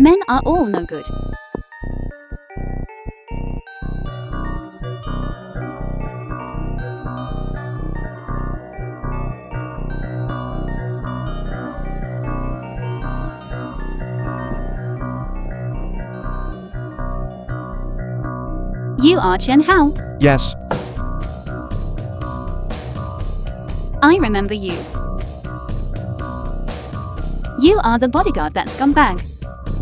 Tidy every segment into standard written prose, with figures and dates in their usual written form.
Men are all no good. You are Chen Hao. Yes. I remember you. You are the bodyguard that scumbag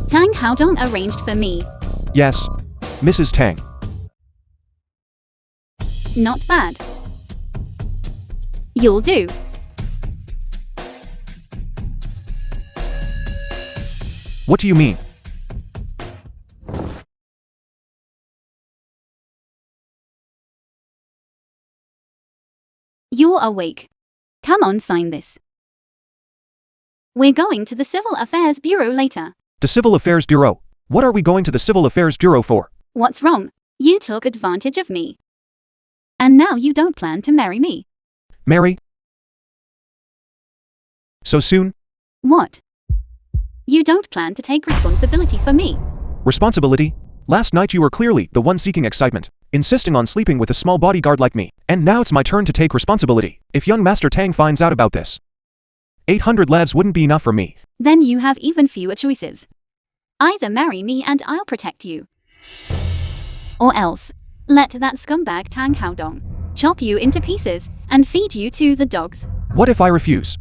Tang Haodong arranged for me. Yes. Mrs. Tang. Not bad. You'll do. What do you mean? You're awake. Come on, sign this. We're going to the Civil Affairs Bureau later. The Civil Affairs Bureau. What are we going to the Civil Affairs Bureau for? What's wrong? You took advantage of me. And now you don't plan to marry me. Marry? So soon? What? You don't plan to take responsibility for me. Responsibility? Last night you were clearly the one seeking excitement, insisting on sleeping with a small bodyguard like me. And now it's my turn to take responsibility. If young Master Tang finds out about this, 800 lives wouldn't be enough for me. Then you have even fewer choices. Either marry me and I'll protect you. Or else, let that scumbag Tang Haodong chop you into pieces and feed you to the dogs. What if I refuse?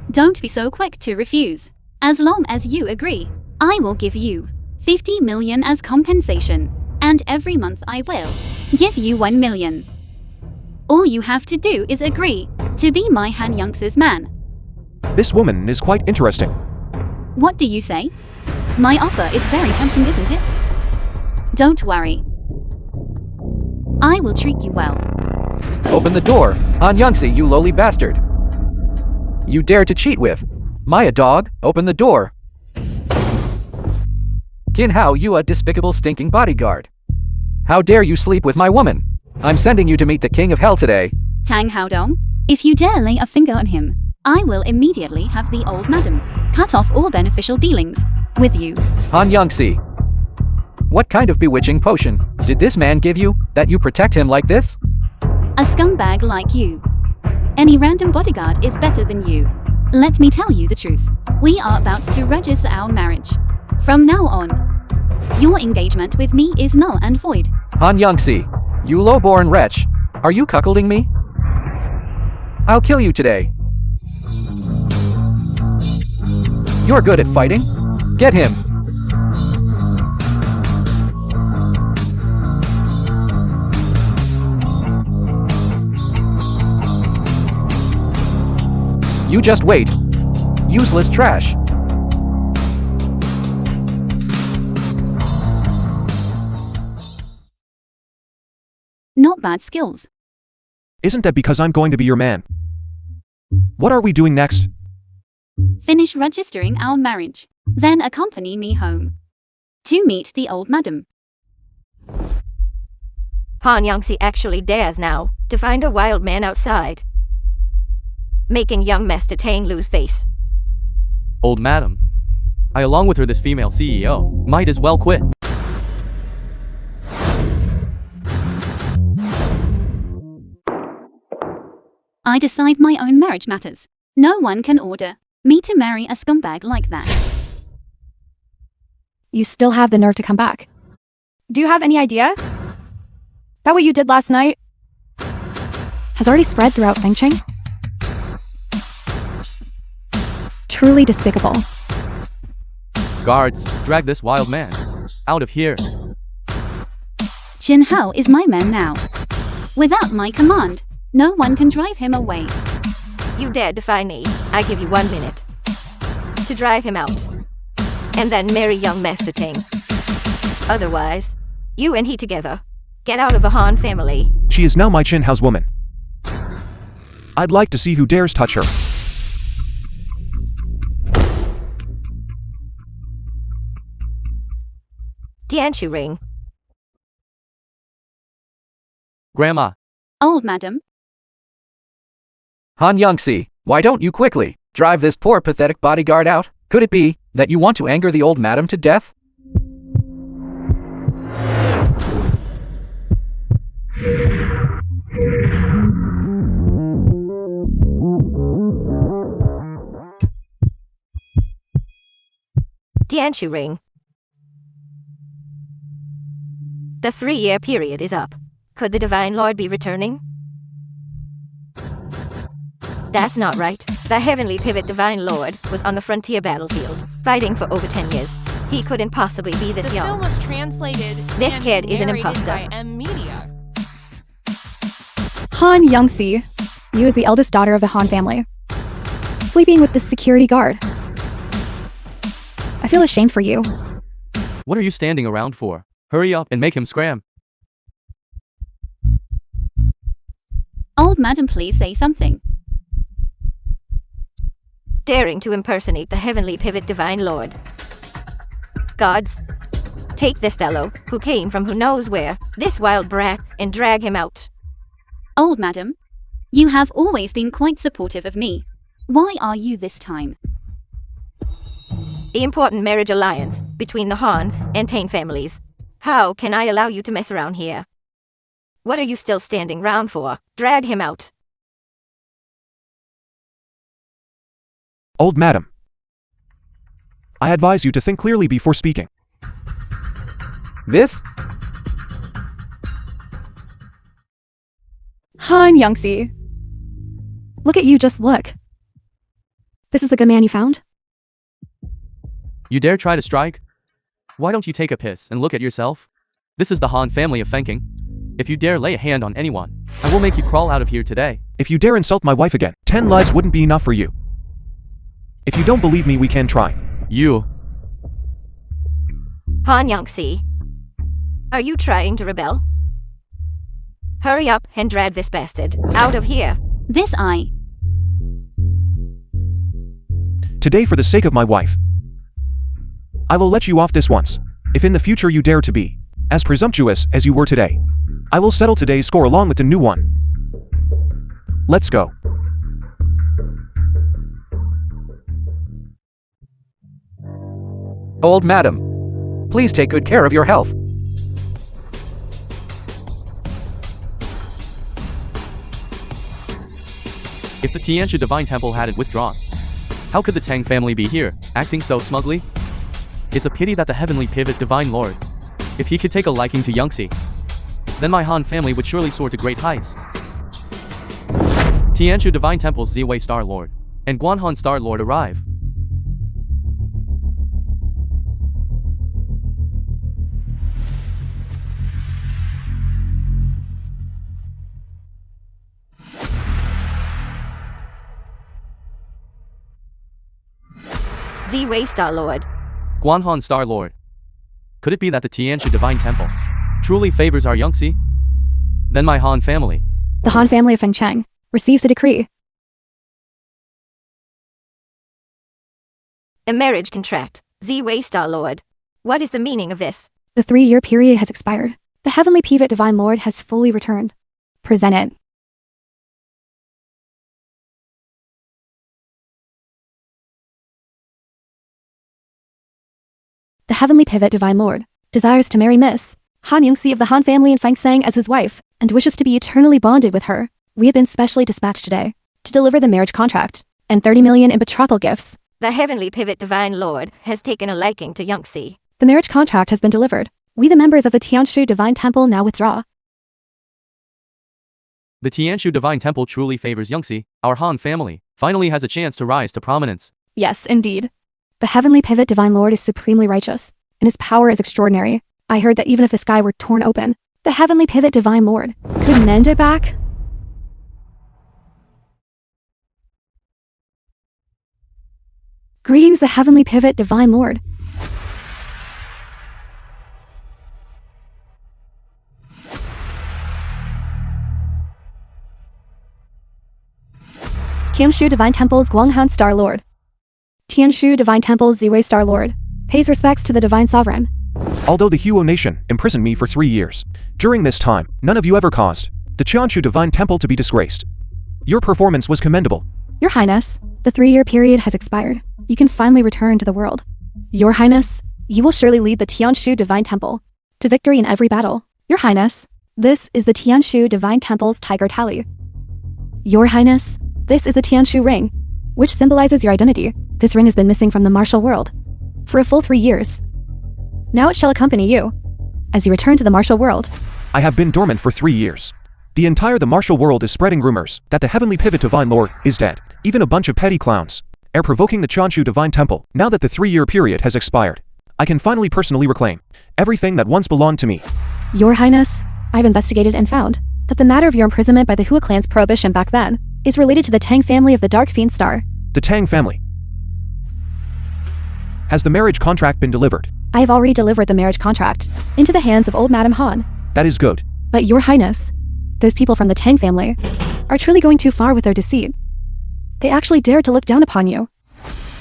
Don't be so quick to refuse. As long as you agree, I will give you 50 million as compensation, and every month I will give you 1 million. All you have to do is agree to be my Han Young's man. This woman is quite interesting. What do you say? My offer is very tempting, isn't it? Don't worry. I will treat you well. Open the door, Han Youngsi, you lowly bastard. You dare to cheat with Maya dog, open the door. Qin Hao, you a despicable stinking bodyguard. How dare you sleep with my woman? I'm sending you to meet the king of hell today. Tang Haodong, if you dare lay a finger on him, I will immediately have the old madam cut off all beneficial dealings with you. Han Youngsi, what kind of bewitching potion did this man give you that you protect him like this? A scumbag like you. Any random bodyguard is better than you. Let me tell you the truth. We are about to register our marriage. From now on, your engagement with me is null and void. Han Youngsi, you low-born wretch, are you cuckolding me? I'll kill you today. You're good at fighting. Get him. You just wait. Useless trash. Not bad skills. Isn't that because I'm going to be your man? What are we doing next? Finish registering our marriage. Then accompany me home to meet the old madam. Han Youngsi actually dares now to find a wild man outside, making young Master Tang lose face. Old madam, I along with her this female CEO, might as well quit. I decide my own marriage matters. No one can order me to marry a scumbag like that. You still have the nerve to come back. Do you have any idea that what you did last night has already spread throughout Fengcheng? Truly despicable. Guards, drag this wild man out of here. Qin Hao is my man now. Without my command, no one can drive him away. You dare defy me, I give you 1 minute to drive him out, and then marry young Master Tang. Otherwise, you and he together get out of the Han family. She is now my Qin Hao's woman. I'd like to see who dares touch her. Dianshu ring. Grandma. Old madam. Han Youngsi, why don't you quickly drive this poor pathetic bodyguard out? Could it be That you want to anger the old madam to death? Dianshu ring. The 3-year period is up. Could the Divine Lord be returning? That's not right. The Heavenly Pivot Divine Lord was on the frontier battlefield, fighting for over 10 years. He couldn't possibly be this The young. film was translated This and kid is an narrated imposter. by M Media. Han Youngsi, you is the eldest daughter of the Han family, sleeping with the security guard. I feel ashamed for you. What are you standing around for? Hurry up and make him scram. Old madam, please say something. Daring to impersonate the Heavenly Pivot Divine Lord. Gods, take this fellow, who came from who knows where, this wild brat, and drag him out. Old madam, you have always been quite supportive of me. Why are you this time? The important marriage alliance between the Han and Tang families. How can I allow you to mess around here? What are you still standing round for? Drag him out. Old madam. I advise you to think clearly before speaking. This? Han Youngsi. Look at you, just look. This is the good man you found? You dare try to strike? Why don't you take a piss and look at yourself? This is the Han family of Fenking. If you dare lay a hand on anyone, I will make you crawl out of here today. If you dare insult my wife again, 10 lives wouldn't be enough for you. If you don't believe me, we can try. You. Han Youngsi, are you trying to rebel? Hurry up and drag this bastard out of here. This I. Today, for the sake of my wife, I will let you off this once. If in the future you dare to be as presumptuous as you were today, I will settle today's score along with the new one. Let's go. Old madam, please take good care of your health. If the Tianshu Divine Temple had it withdrawn, how could the Tang family be here, acting so smugly? It's a pity that the Heavenly Pivot Divine Lord, if he could take a liking to Youngsi, then my Han family would surely soar to great heights. Tianshu Divine Temple's Ziwei Star Lord and Guanhan Star Lord arrive. Ziwei Star Lord. Guanhan Star Lord. Could it be that the Tianshu Divine Temple truly favors our Youngsi? Then my Han family. The Han family of Fengcheng receives a decree. A marriage contract. Ziwei Star Lord. What is the meaning of this? The 3-year period has expired. The Heavenly Pivot Divine Lord has fully returned. Present it. The Heavenly Pivot Divine Lord desires to marry Miss Han Youngsi of the Han family in Fengcheng as his wife, and wishes to be eternally bonded with her. We have been specially dispatched today to deliver the marriage contract and 30 million in betrothal gifts. The Heavenly Pivot Divine Lord has taken a liking to Youngsi. The marriage contract has been delivered. We, the members of the Tianshu Divine Temple, now withdraw. The Tianshu Divine Temple truly favors Youngsi. Our Han family finally has a chance to rise to prominence. Yes, indeed. The Heavenly Pivot Divine Lord is supremely righteous, and his power is extraordinary. I heard that even if the sky were torn open, the Heavenly Pivot Divine Lord could mend it back. Greetings, the Heavenly Pivot Divine Lord. Tianshu Divine Temple's Guanghan Star Lord. Tianshu Divine Temple's Ziwei Star Lord pays respects to the Divine Sovereign. Although the Huo Nation imprisoned me for 3 years, during this time, none of you ever caused the Tianshu Divine Temple to be disgraced. Your performance was commendable. Your Highness, the 3-year period has expired. You can finally return to the world. Your Highness, you will surely lead the Tianshu Divine Temple to victory in every battle. Your Highness, this is the Tianshu Divine Temple's tiger tally. Your Highness, this is the Tianshu ring, which symbolizes your identity. This ring has been missing from the Marshal world for a full 3 years. Now it shall accompany you as you return to the Marshal world. I have been dormant for 3 years. The entire Marshal world is spreading rumors that the Heavenly Pivot Divine Lord is dead. Even a bunch of petty clowns are provoking the Tianshu Divine Temple. Now that the 3-year period has expired, I can finally personally reclaim everything that once belonged to me. Your Highness, I've investigated and found that the matter of your imprisonment by the Hua clan's prohibition back then is related to the Tang family of the Dark Fiend Star. The Tang family. Has the marriage contract been delivered? I have already delivered the marriage contract into the hands of old Madam Han. That is good. But Your Highness, those people from the Tang family are truly going too far with their deceit. They actually dared to look down upon you.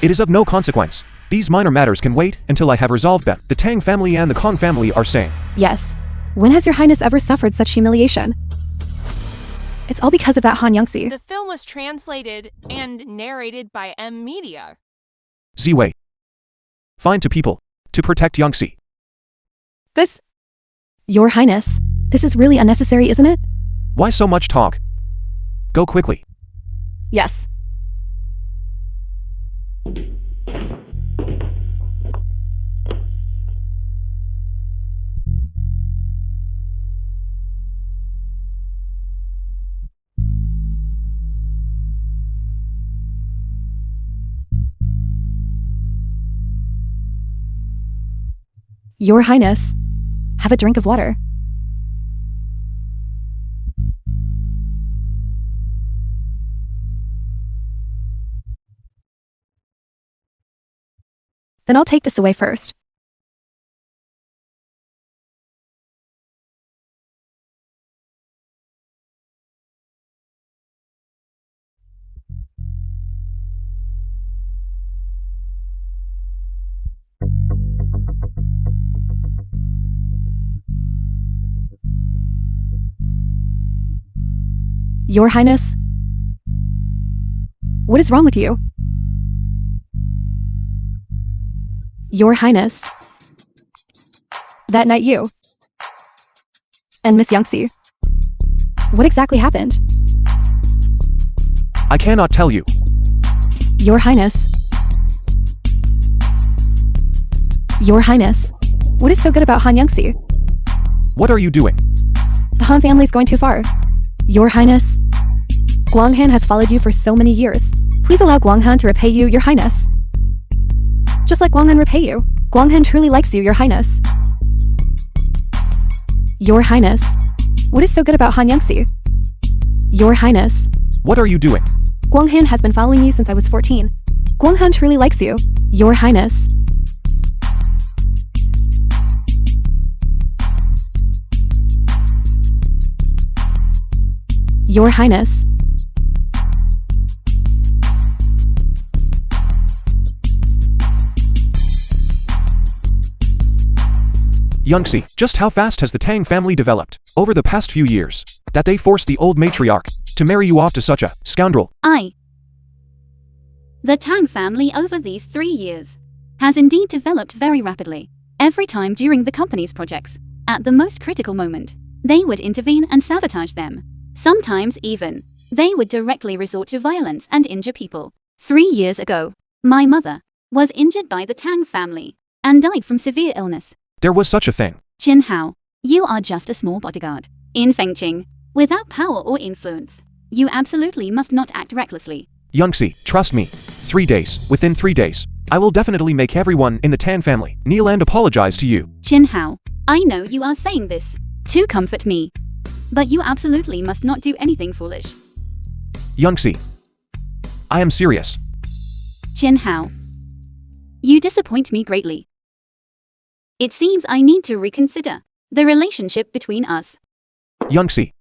It is of no consequence. These minor matters can wait until I have resolved them. The Tang family and the Kong family are saying. Yes. When has Your Highness ever suffered such humiliation? It's all because of that Han Youngsi. The film was translated and narrated by M Media. Ziwei. Fine to people. To protect Youngsi. This... Your Highness, this is really unnecessary, isn't it? Why so much talk? Go quickly. Yes. Your Highness, have a drink of water. Then I'll take this away first. Your Highness, what is wrong with you? Your Highness, that night you and Miss Youngsi, what exactly happened? I cannot tell you. Your Highness, Your Highness, what is so good about Han Youngsi? What are you doing? The Han family is going too far. Your Highness, Guanghan has followed you for so many years. Please allow Guanghan to repay you, Your Highness. Just like Guanghan repay you. Guanghan truly likes you, Your Highness. Your Highness, what is so good about Han Youngsi? Your Highness, What are you doing? Guanghan has been following you since I was 14. Guanghan truly likes you, Your Highness. Your Highness. Youngsi, just how fast has the Tang family developed over the past few years that they forced the old matriarch to marry you off to such a scoundrel? The Tang family over these 3 years has indeed developed very rapidly. Every time during the company's projects, at the most critical moment, they would intervene and sabotage them. Sometimes even, they would directly resort to violence and injure people. 3 years ago, my mother was injured by the Tang family and died from severe illness. There was such a thing. Qin Hao, you are just a small bodyguard. In Fengqing, without power or influence, you absolutely must not act recklessly. Youngsi, trust me. 3 days, within 3 days, I will definitely make everyone in the Tan family kneel and apologize to you. Qin Hao, I know you are saying this to comfort me, but you absolutely must not do anything foolish. Youngsi, I am serious. Qin Hao, you disappoint me greatly. It seems I need to reconsider the relationship between us. Youngsi.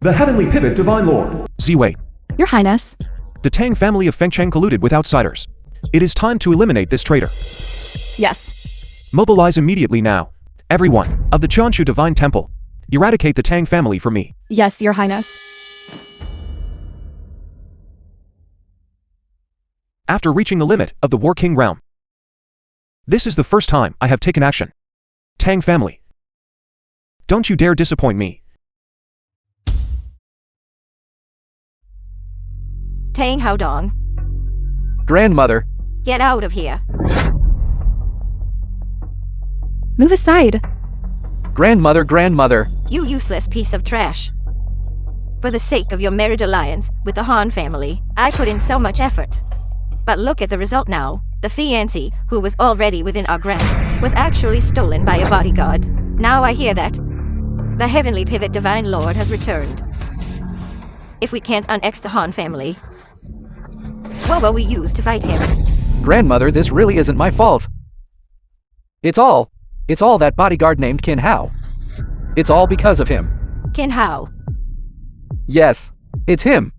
The Heavenly Pivot Divine Lord. Ziwei. Your Highness. The Tang family of Fengcheng colluded with outsiders. It is time to eliminate this traitor. Yes. Mobilize immediately now. Everyone, of the Chanshu Divine Temple. Eradicate the Tang family from me. Yes, Your Highness. after reaching the limit of the War King realm. This is the first time I have taken action. Tang family. Don't you dare disappoint me. Tang Hao Dong, Grandmother. get out of here. Move aside. Grandmother, grandmother. You useless piece of trash. For the sake of your marriage alliance with the Han family, I put in so much effort. But look at the result now. The fiancé, who was already within our grasp, was actually stolen by a bodyguard. Now I hear that the heavenly pivot divine lord has returned. If we can't unex the Han family, what will we use to fight him? Grandmother, this really isn't my fault. It's all that bodyguard named Qin Hao. It's all because of him. Qin Hao. Yes, it's him.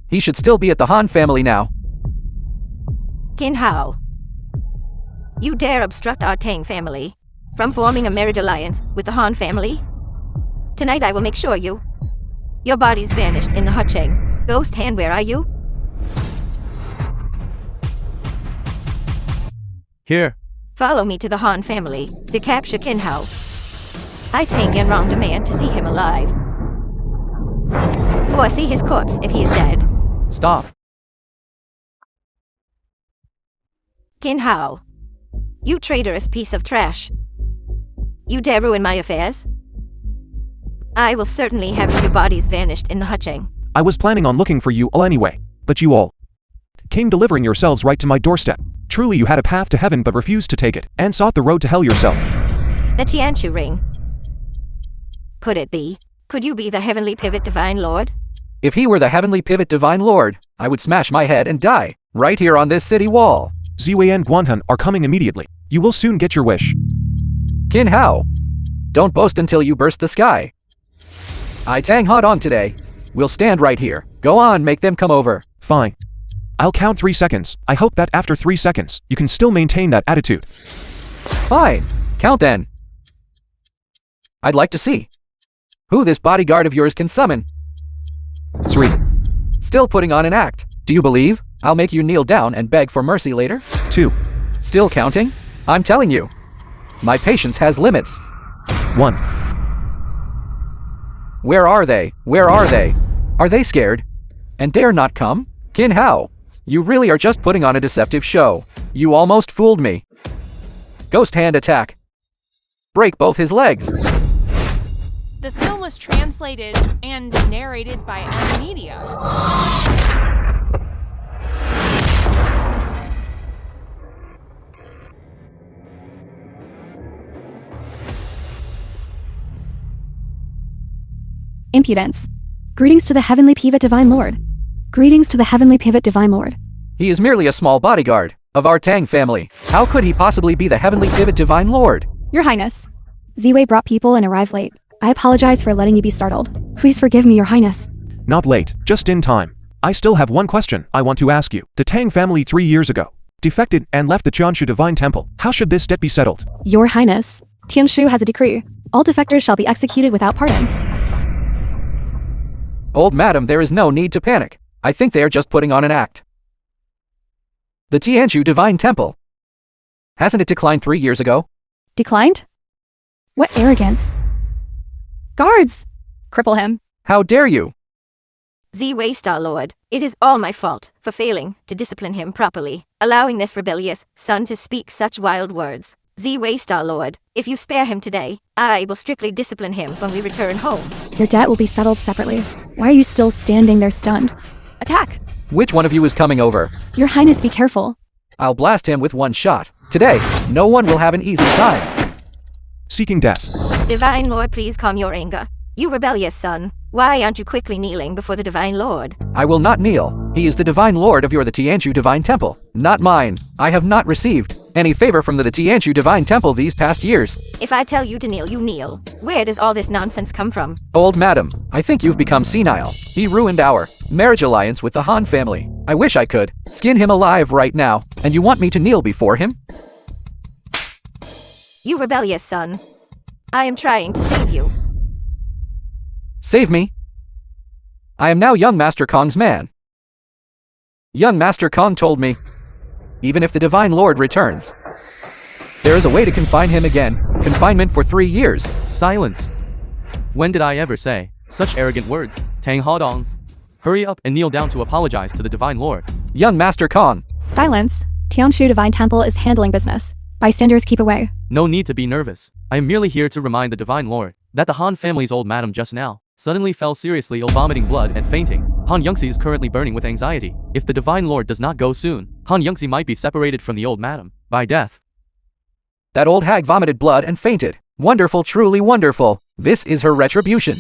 He should still be at the Han family now. Qin Hao. You dare obstruct our Tang family from forming a marriage alliance with the Han family? Tonight I will make sure your body's vanished in the Hucheng. Ghost Hand, where are you? Here. Follow me to the Han family to capture Qin Hao. I Tang Yan Rong demand to see him alive. Or see his corpse if he is dead. Stop. Qin Hao. You traitorous piece of trash. You dare ruin my affairs? I will certainly have your bodies vanished in the Hucheng. I was planning on looking for you all anyway, but you all came delivering yourselves right to my doorstep. Truly you had a path to heaven but refused to take it, and sought the road to hell yourself. The Tianchu ring. Could it be? Could you be the heavenly pivot divine lord? If he were the heavenly pivot divine lord, I would smash my head and die, right here on this city wall. Ziwei and Guanhan are coming immediately. You will soon get your wish. Qin Hao. Don't boast until you burst the sky. I Tang Hao Dong today. We'll stand right here. Go on, make them come over. Fine. I'll count 3 seconds. I hope that after 3 seconds, you can still maintain that attitude. Fine. Count then. I'd like to see who this bodyguard of yours can summon. 3, Still putting on an act. Do you believe I'll make you kneel down and beg for mercy later? 2, Still counting? I'm telling you. My patience has limits. 1. Where are they? Where are they? Are they scared? And dare not come? Qin Hao, you really are just putting on a deceptive show. You almost fooled me. Ghost hand attack. Break both his legs. The film was translated and narrated by M Media. Impudence. Greetings to the heavenly pivot divine lord. Greetings to the heavenly pivot divine lord. He is merely a small bodyguard of our Tang family. How could he possibly be the heavenly pivot divine lord? Your Highness. Ziwei brought people and arrived late. I apologize for letting you be startled. Please forgive me, Your Highness. Not late, just in time. I still have one question I want to ask you. The Tang family 3 years ago defected and left the Qianshu Divine Temple. How should this debt be settled? Your Highness. Tianshu has a decree. All defectors shall be executed without pardon. Old madam, there is no need to panic. I think they are just putting on an act. The Tianshu Divine Temple. Hasn't it declined 3 years ago? Declined? What arrogance. Guards! Cripple him. How dare you? Ziwei Star Lord, it is all my fault for failing to discipline him properly, allowing this rebellious son to speak such wild words. Ziwei Star Lord, if you spare him today, I will strictly discipline him when we return home. Your debt will be settled separately. Why are you still standing there stunned? Attack! Which one of you is coming over? Your Highness, be careful. I'll blast him with one shot. Today, no one will have an easy time. Seeking death. Divine Lord, please calm your anger. You rebellious son, why aren't you quickly kneeling before the Divine Lord? I will not kneel. He is the Divine Lord of the Tianshu Divine Temple, not mine. I have not received any favor from the Tianshu Divine Temple these past years. If I tell you to kneel, you kneel. Where does all this nonsense come from? Old madam, I think you've become senile. He ruined our marriage alliance with the Han family. I wish I could skin him alive right now, and you want me to kneel before him? You rebellious son. I am trying to save you. Save me? I am now young Master Kong's man. Young Master Kong told me even if the Divine Lord returns. There is a way to confine him again. Confinement for 3 years. Silence. When did I ever say such arrogant words? Tang Hodong. Hurry up and kneel down to apologize to the Divine Lord. Young Master Khan. Silence. Tianshu Divine Temple is handling business. Bystanders keep away. No need to be nervous. I am merely here to remind the Divine Lord that the Han family's old madam just now suddenly fell seriously ill, vomiting blood and fainting. Han Yongxi is currently burning with anxiety. If the Divine Lord does not go soon, Han Yongxi might be separated from the old madam by death. That old hag vomited blood and fainted. Wonderful, truly wonderful. This is her retribution.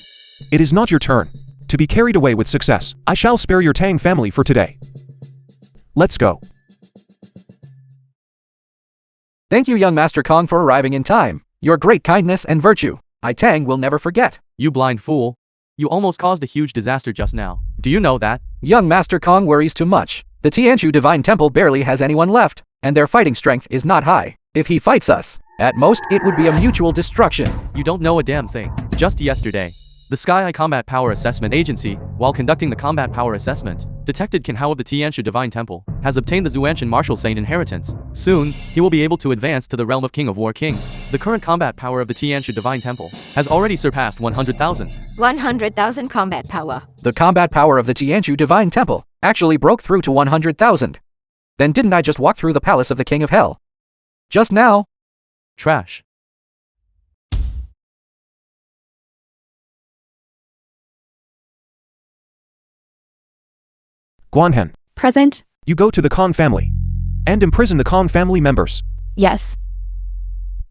It is not your turn to be carried away with success. I shall spare your Tang family for today. Let's go. Thank you, young Master Kong, for arriving in time. Your great kindness and virtue, I Tang will never forget. You blind fool. You almost caused a huge disaster just now. Do you know that? Young Master Kong worries too much. The Tianshu Divine Temple barely has anyone left, and their fighting strength is not high. If he fights us, at most it would be a mutual destruction. You don't know a damn thing. Just yesterday, the Sky Eye Combat Power Assessment Agency, while conducting the combat power assessment, detected Qin Hao of the Tianshu Divine Temple has obtained the Zuanshan Marshal Saint inheritance. Soon, he will be able to advance to the realm of King of War Kings. The current combat power of the Tianshu Divine Temple has already surpassed 100,000. 100,000 combat power. The combat power of the Tianshu Divine Temple actually broke through to 100,000. Then didn't I just walk through the palace of the King of Hell? Just now. Trash. Guanhen, Present. you go to the Khan family and imprison the Khan family members. Yes.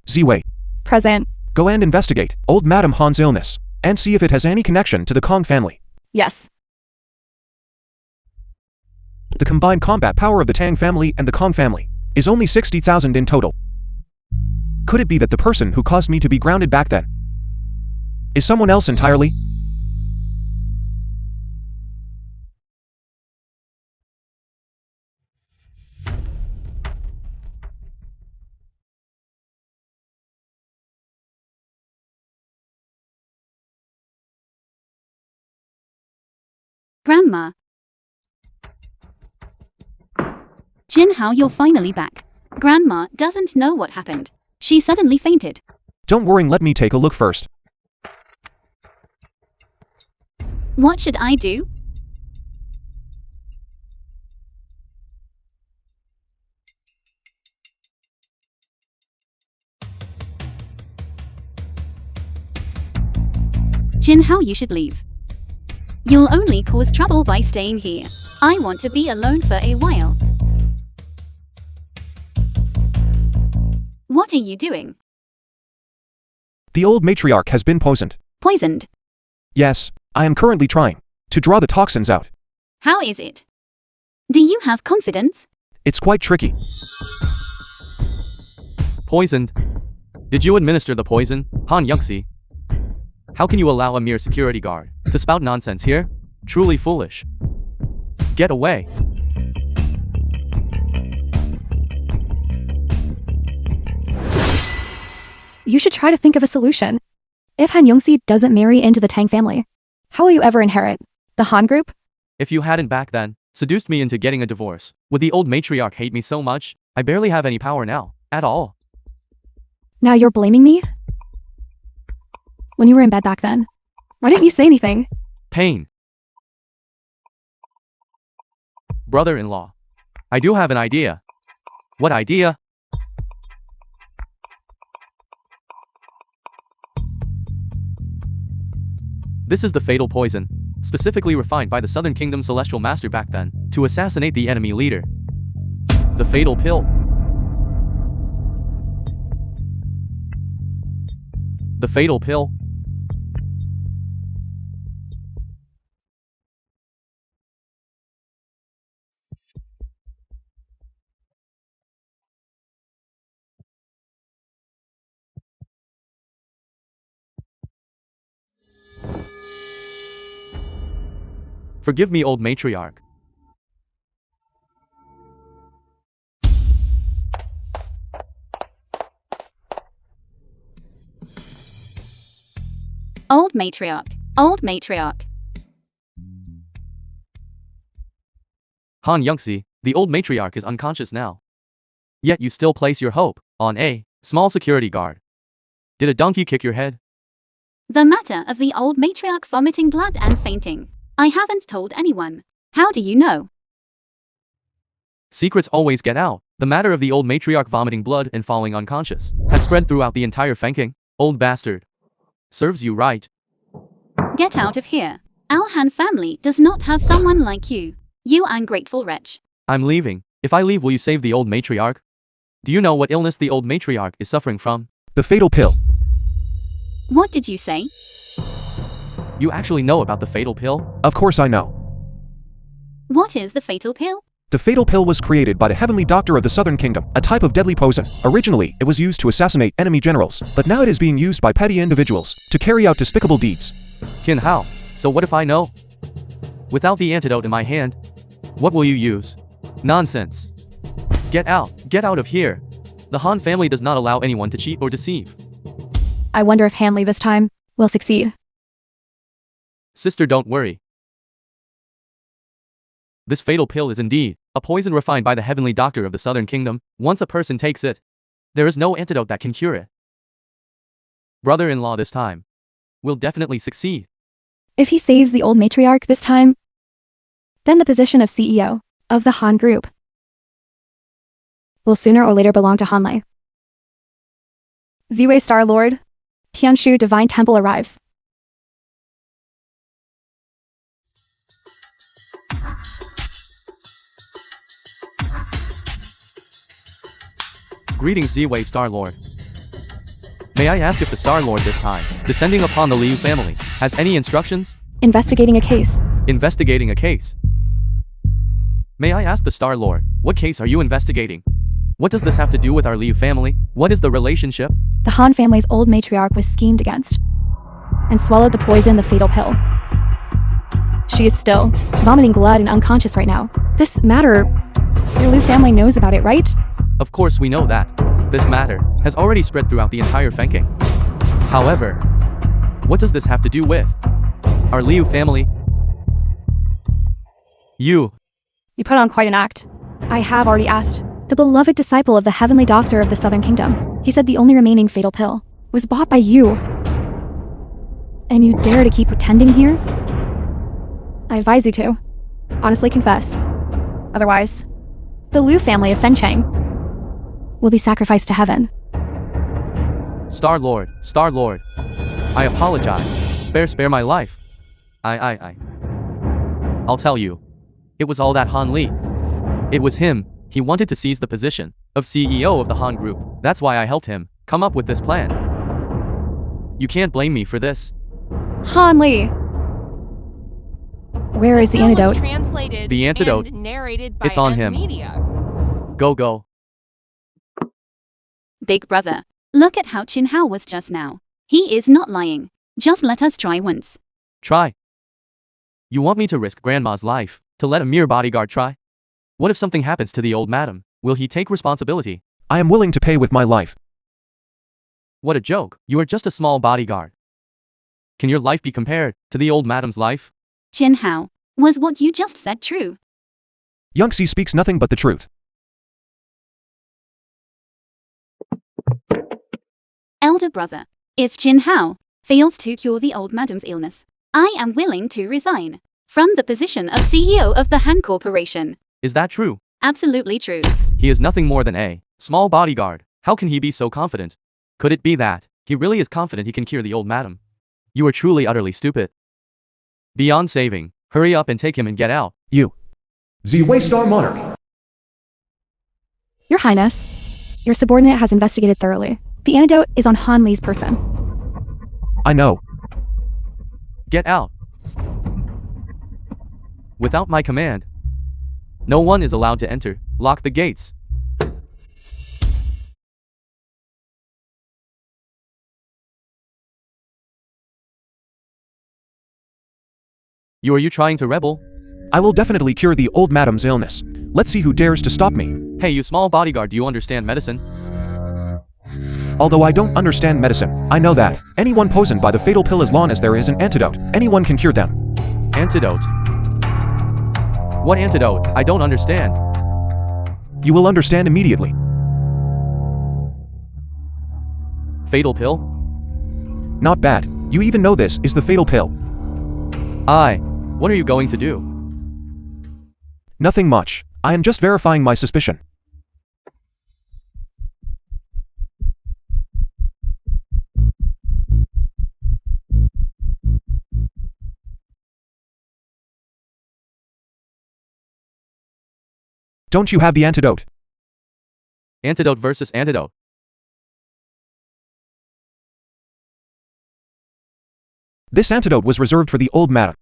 Ziwei, Present. go and investigate old Madam Han's illness and see if it has any connection to the Khan family. Yes. The combined combat power of the Tang family and the Khan family is only 60,000 in total. Could it be that the person who caused me to be grounded back then is someone else entirely? Grandma. Jin Hao, you're finally back. Grandma doesn't know what happened. She suddenly fainted. Don't worry, let me take a look first. What should I do? Jin Hao, you should leave. You'll only cause trouble by staying here. I want to be alone for a while. What are you doing? The old matriarch has been poisoned. Poisoned. Yes, I am currently trying to draw the toxins out. How is it? Do you have confidence? It's quite tricky. Poisoned. Did you administer the poison, Han Yongxi? How can you allow a mere security guard to spout nonsense here? Truly foolish. Get away. You should try to think of a solution. If Han Yongxi doesn't marry into the Tang family, how will you ever inherit? The Han group? If you hadn't back then seduced me into getting a divorce, would the old matriarch hate me so much? I barely have any power now, at all. Now you're blaming me? When you were in bed back then, why didn't you say anything? Pain. Brother-in-law. I do have an idea. What idea? This is the fatal poison, specifically refined by the Southern Kingdom Celestial Master back then, to assassinate the enemy leader. The fatal pill. The fatal pill. Forgive me, old matriarch. Old matriarch. Old matriarch. Han Yongxi, the old matriarch is unconscious now. Yet you still place your hope on a small security guard. Did a donkey kick your head? The matter of the old matriarch vomiting blood and fainting. I haven't told anyone. How do you know? Secrets always get out. The matter of the old matriarch vomiting blood and falling unconscious has spread throughout the entire Fengking. Old bastard. Serves you right. Get out of here. Our Han family does not have someone like you. You ungrateful wretch. I'm leaving. If I leave, will you save the old matriarch? Do you know what illness the old matriarch is suffering from? The fatal pill. What did you say? You actually know about the fatal pill? Of course I know. What is the fatal pill? The fatal pill was created by the heavenly doctor of the Southern Kingdom, a type of deadly poison. Originally, it was used to assassinate enemy generals, but now it is being used by petty individuals to carry out despicable deeds. Qin Hao, so what if I know? Without the antidote in my hand, what will you use? Nonsense. Get out of here. The Han family does not allow anyone to cheat or deceive. I wonder if Hanley this time will succeed. Sister, don't worry. This fatal pill is indeed a poison refined by the heavenly doctor of the Southern Kingdom. Once a person takes it, there is no antidote that can cure it. Brother-in-law this time will definitely succeed. If he saves the old matriarch this time, then the position of CEO of the Han group will sooner or later belong to Hanlei. Ziwei Star Lord, Tianshu Divine Temple arrives. Greetings, Ziwei Star Lord. May I ask if the Star Lord this time, descending upon the Liu family, has any instructions? Investigating a case. Investigating a case. May I ask the Star Lord, what case are you investigating? What does this have to do with our Liu family? What is the relationship? The Han family's old matriarch was schemed against and swallowed the poison, the fatal pill. She is still vomiting blood and unconscious right now. This matter, your Liu family knows about it, right? Of course we know that. This matter has already spread throughout the entire Fengking. However, what does this have to do with our Liu family? You put on quite an act. I have already asked the beloved disciple of the heavenly doctor of the Southern Kingdom. He said the only remaining fatal pill was bought by you. And you dare to keep pretending here? I advise you to. Honestly confess. Otherwise, the Liu family of Fencheng will be sacrificed to heaven. Star Lord, I apologize. Spare my life. I'll tell you. It was all that Han Li. It was him. He wanted to seize the position of CEO of the Han group. That's why I helped him come up with this plan. You can't blame me for this. Han Li! Where is the film was antidote? Translated The antidote. and narrated by It's on M him. Media. Go. Big brother, look at how Qin Hao was just now. He is not lying. Just let us try once. Try. You want me to risk Grandma's life to let a mere bodyguard try? What if something happens to the old madam? Will he take responsibility? I am willing to pay with my life. What a joke. You are just a small bodyguard. Can your life be compared to the old madam's life? Qin Hao, was what you just said true? Yangtze speaks nothing but the truth. Elder brother, if Qin Hao fails to cure the old madam's illness, I am willing to resign from the position of CEO of the Han Corporation. Is that true? Absolutely true. He is nothing more than a small bodyguard. How can he be so confident? Could it be that he really is confident he can cure the old madam? You are truly utterly stupid. Beyond saving, hurry up and take him and get out. You. Ziwei Star Monarch. Your Highness, your subordinate has investigated thoroughly. The antidote is on Han Li's person. I know. Get out. Without my command, no one is allowed to enter. Lock the gates. Are you trying to rebel? I will definitely cure the old madam's illness. Let's see who dares to stop me. Hey, you small bodyguard, do you understand medicine? Although I don't understand medicine, I know that anyone poisoned by the fatal pill, as long as there is an antidote, anyone can cure them. Antidote? What antidote? I don't understand. You will understand immediately. fatal pill? Not bad. You even know this is the fatal pill. What are you going to do? Nothing much. I am just verifying my suspicion. Don't you have the antidote? Antidote versus antidote. This antidote was reserved for the old madam.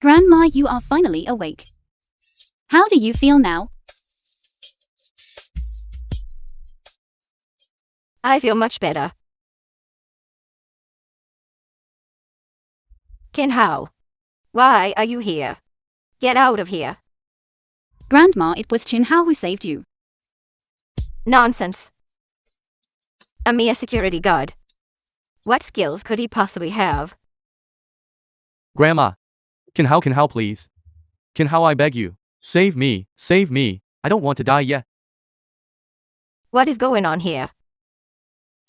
Grandma, you are finally awake. How do you feel now? I feel much better. Ken Hao, why are you here? Get out of here. Grandma, it was Chin Hao who saved you. Nonsense. A mere security guard. What skills could he possibly have? Grandma. Can how please? Can how I beg you? Save me, save me. I don't want to die yet. What is going on here?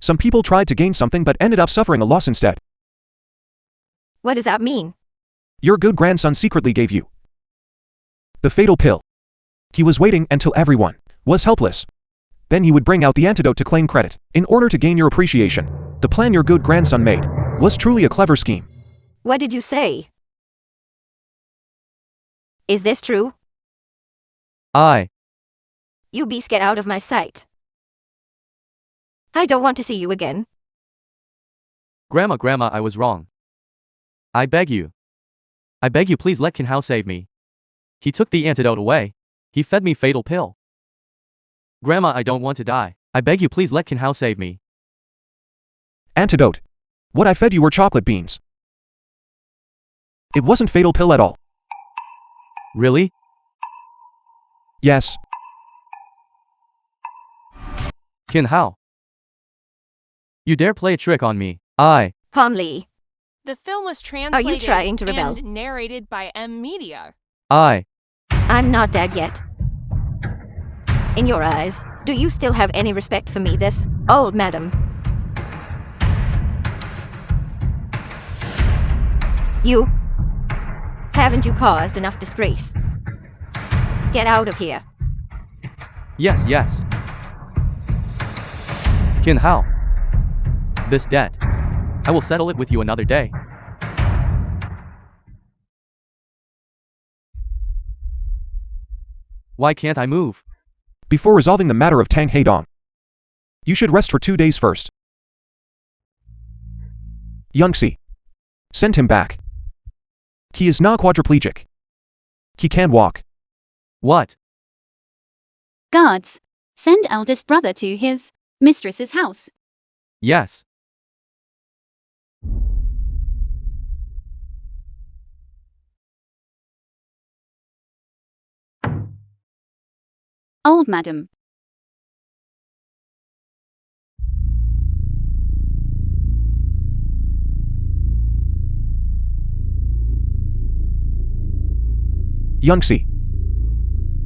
Some people tried to gain something but ended up suffering a loss instead. What does that mean? Your good grandson secretly gave you the fatal pill. He was waiting until everyone was helpless. Then he would bring out the antidote to claim credit, in order to gain your appreciation. The plan your good grandson made was truly a clever scheme. What did you say? Is this true? You beast, get out of my sight. I don't want to see you again. Grandma, I was wrong. I beg you, please let Can Hao save me. He took the antidote away. He fed me fatal pill. Grandma, I don't want to die. I beg you, please let Can Hao save me. Antidote. What I fed you were chocolate beans. It wasn't fatal pill at all. Really? Yes. Can Hao, you dare play a trick on me? Calmly. The film was translated trying to rebel? and narrated by M Media. I'm not dead yet. In your eyes, do you still have any respect for me, this old madam? You? Haven't you caused enough disgrace? Get out of here. Yes. Can Hao, this debt, I will settle it with you another day. Why can't I move? Before resolving the matter of Tang Heidong, you should rest for 2 days first. Youngsi, send him back. He is now quadriplegic. He can't walk. What? Guards, send eldest brother to his mistress's house. Yes. Old madam. Youngsi,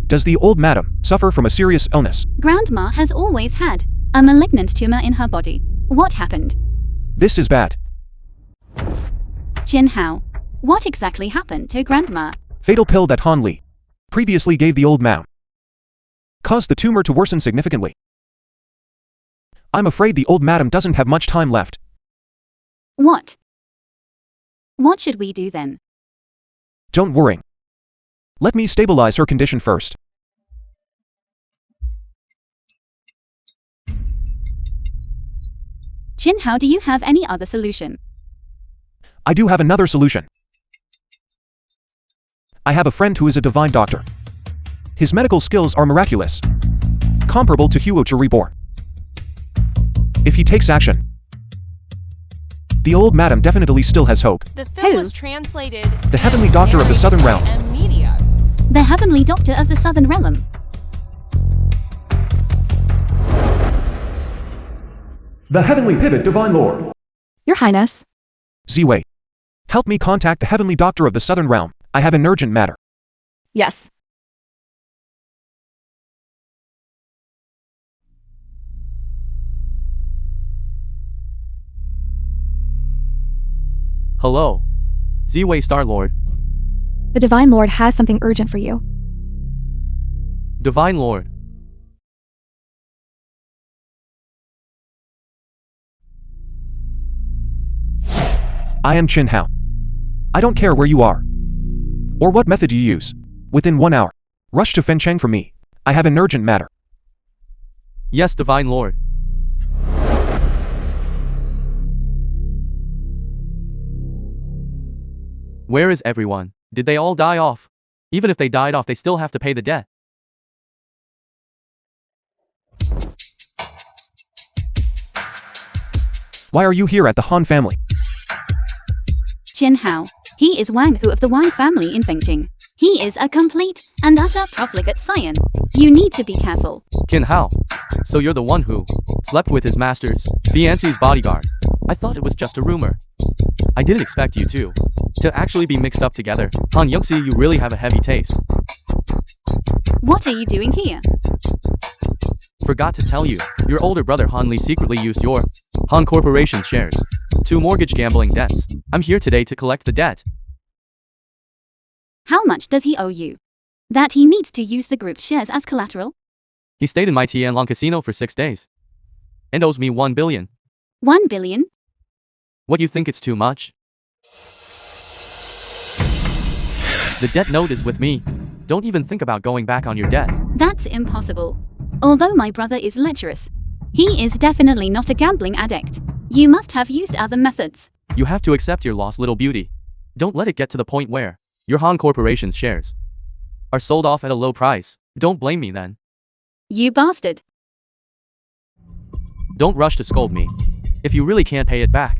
does the old madam suffer from a serious illness? Grandma has always had a malignant tumor in her body. What happened? This is bad. Jin Hao, what exactly happened to Grandma? Fatal pill that Han Li previously gave the old man caused the tumor to worsen significantly. I'm afraid the old madam doesn't have much time left. What? What should we do then? Don't worry. Let me stabilize her condition first. Jin Hao, do you have any other solution? I do have another solution. I have a friend who is a divine doctor. His medical skills are miraculous, comparable to Huocha Reborn. If he takes action, the old madam definitely still has hope. The film Who? was translated The and Heavenly Doctor of the narrated Southern by Realm. M Media. The Heavenly Doctor of the Southern Realm. The Heavenly Pivot Divine Lord. Your Highness. Ziwei. Help me contact the Heavenly Doctor of the Southern Realm. I have an urgent matter. Yes. Hello. Ziwei Star-Lord. The Divine Lord has something urgent for you. Divine Lord. I am Qin Hao. I don't care where you are, or what method you use. Within 1 hour, rush to Fencheng for me. I have an urgent matter. Yes, Divine Lord. Where is everyone? Did they all die off? Even if they died off, they still have to pay the debt. Why are you here at the Han family? Qin Hao. He is Wang Hu of the Wang family in Fengqing. He is a complete and utter profligate scion. You need to be careful. Qin Hao. So you're the one who slept with his master's fiancé's bodyguard. I thought it was just a rumor. I didn't expect you to actually be mixed up together. Han Yongxi, you really have a heavy taste. What are you doing here? Forgot to tell you, your older brother Han Li secretly used your Han Corporation's shares to mortgage gambling debts. I'm here today to collect the debt. How much does he owe you? That he needs to use the group's shares as collateral? He stayed in my Tianlong casino for 6 days and owes me 1 billion. 1 billion? What, you think it's too much? The debt note is with me. Don't even think about going back on your debt. That's impossible. Although my brother is lecherous, he is definitely not a gambling addict. You must have used other methods. You have to accept your loss, little beauty. Don't let it get to the point where your Han Corporation's shares are sold off at a low price. Don't blame me then. You bastard. Don't rush to scold me. If you really can't pay it back,